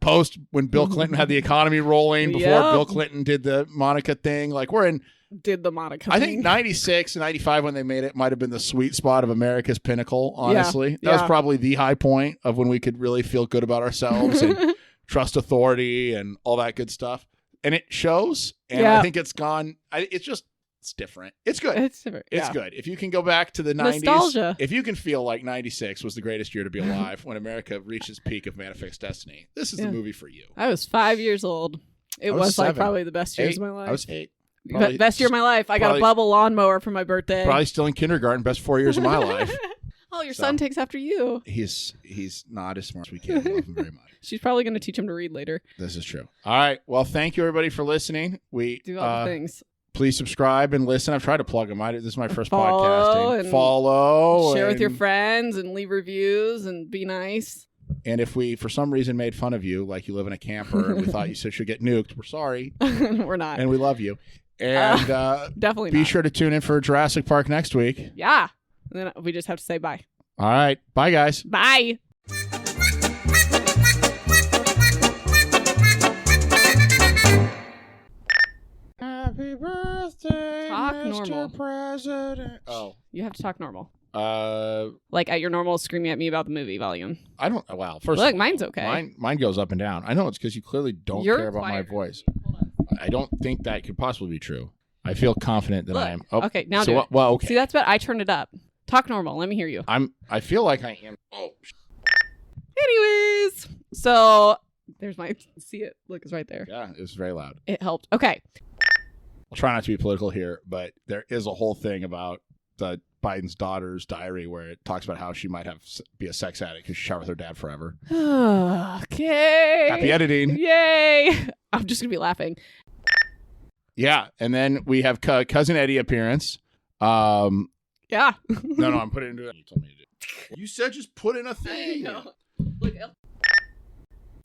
post when Bill Clinton had the economy rolling before Yep. Bill Clinton did the Monica thing. Like, we're in. Did the Monica I think thing. 96 and 95 when they made it might have been the sweet spot of America's pinnacle, honestly. That was yeah. probably the high point of when we could really feel good about ourselves and trust authority and all that good stuff. And it shows. And Yeah. I think it's gone. It's different. It's good. It's different. It's yeah. good. If you can go back to the 90s, Nostalgia. if you can feel like 96 was the greatest year to be alive when America reached its peak of Manifest Destiny, this is Yeah. the movie for you. I was 5 years old. It I was was like 7. probably the best years 8. of my life. I was 8. Probably- Best year of my life. I got probably- a bubble lawnmower for my birthday. Probably still in kindergarten. Best 4 years of my life. Oh, your So. son takes after you. He's not as smart as we can. I love him very much. She's probably going to teach him to read later. This is true. All right. Well, thank you everybody for listening. We Do all the things. please subscribe and listen. I've tried to plug them. This is my first Follow podcasting. and Follow. Share with your and- friends and leave reviews and be nice. And if we, for some reason, made fun of you, like you live in a camper, and we thought you should get nuked, we're sorry, We're not. and we love you. And Definitely be not. sure to tune in for Jurassic Park next week. Yeah. And then we just have to say bye. All right. Bye, guys. Bye. Happy birthday, Talk Mr. normal. President. Oh. You have to talk normal. I Like at your normal screaming at me about the movie volume. don't. Wow. First, Look, of all, mine's okay. Mine goes up and down. I know it's because you clearly don't You're care about my quieter. voice. I don't think that could possibly be true. I feel confident that Look. I am. Oh, Okay, now so do what- it. well, okay. See, that's bad. I turned it up. Talk normal. Let me hear you. I feel like I am. Oh. Anyways, so there's my see it. Look, it's right there. Yeah, it was very loud. It helped. Okay. I'll try not to be political here, but there is a whole thing about the Biden's daughter's diary where it talks about how she might be a sex addict because she shot with her dad forever. Okay. Happy editing. Yay. I'm just going to be laughing. Yeah, and then we have Cousin Eddie appearance. No, Yeah. I'm putting it into it. You told me to do. You said just put in a thing. No. Look,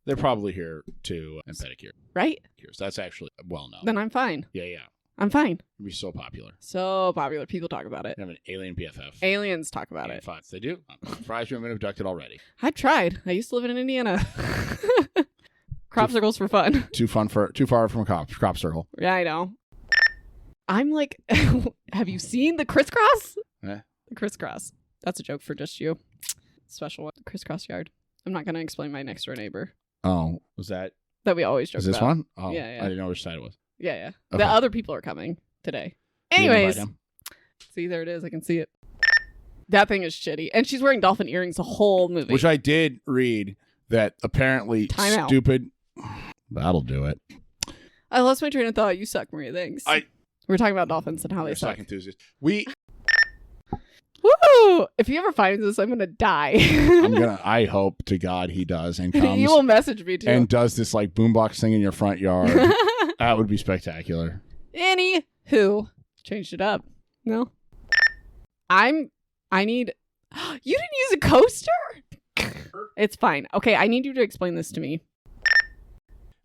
They're probably here to and pedicure. right? That's actually well known. Then I'm fine. Yeah. I'm fine. It'd be so popular. So popular. People talk about it. They have an alien BFF. Aliens talk about it. Thoughts. They do. I'm surprised you haven't been abducted already. I've tried. I used to live in Indiana. Crop circles for fun. Too far from a crop circle. Yeah, I know. I'm like, have you seen the crisscross? Eh? The crisscross. That's a joke for just you. Special one. Crisscross yard. I'm not going to explain my next door neighbor. Oh, was that? That we always joke Is this about. one? Oh, Yeah, yeah. I didn't know which side it was. Yeah, yeah. Okay. The other people are coming today. You didn't Anyways. invite him? See, there it is. I can see it. That thing is shitty. And she's wearing dolphin earrings the whole movie. Which I did read that apparently Time out. stupid. That'll do it. I lost my train of thought. You suck, Maria. Thanks. We're talking about dolphins and how they You're suck. suck enthusiast. We. Woo! If he ever finds this, I'm gonna die. I hope to God he does and comes He will message me too. and does this like boombox thing in your front yard. That would be spectacular. Anywho, changed it up. No, I need. You didn't use a coaster. It's fine. Okay, I need you to explain this to me.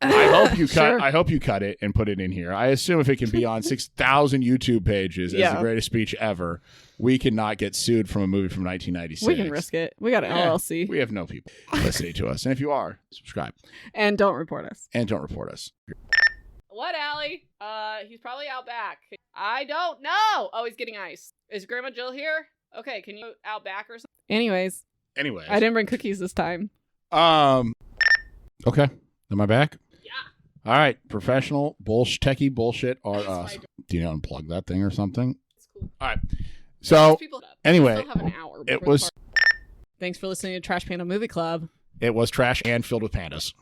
I hope you cut. Sure. I hope you cut it and put it in here. I assume if it can be on 6,000 YouTube pages as Yeah. the greatest speech ever, we cannot get sued from a movie from 1996. We can risk it. We got an Yeah. LLC. We have no people listening to us, and if you are, subscribe And don't report us. and don't report us. What, Allie? He's probably out back. I don't know. Oh, he's getting ice. Is Grandma Jill here? Okay, can you out back or something? Anyways, Anyways, I didn't bring cookies this time. Okay, am I back? Yeah. All right, professional techie bullshit are That's us. fine. Do you unplug that thing or something? It's cool. All right. So People- anyway, we still have an hour it before the was party. Thanks for listening to Trash Panda Movie Club. it was trash and filled with pandas.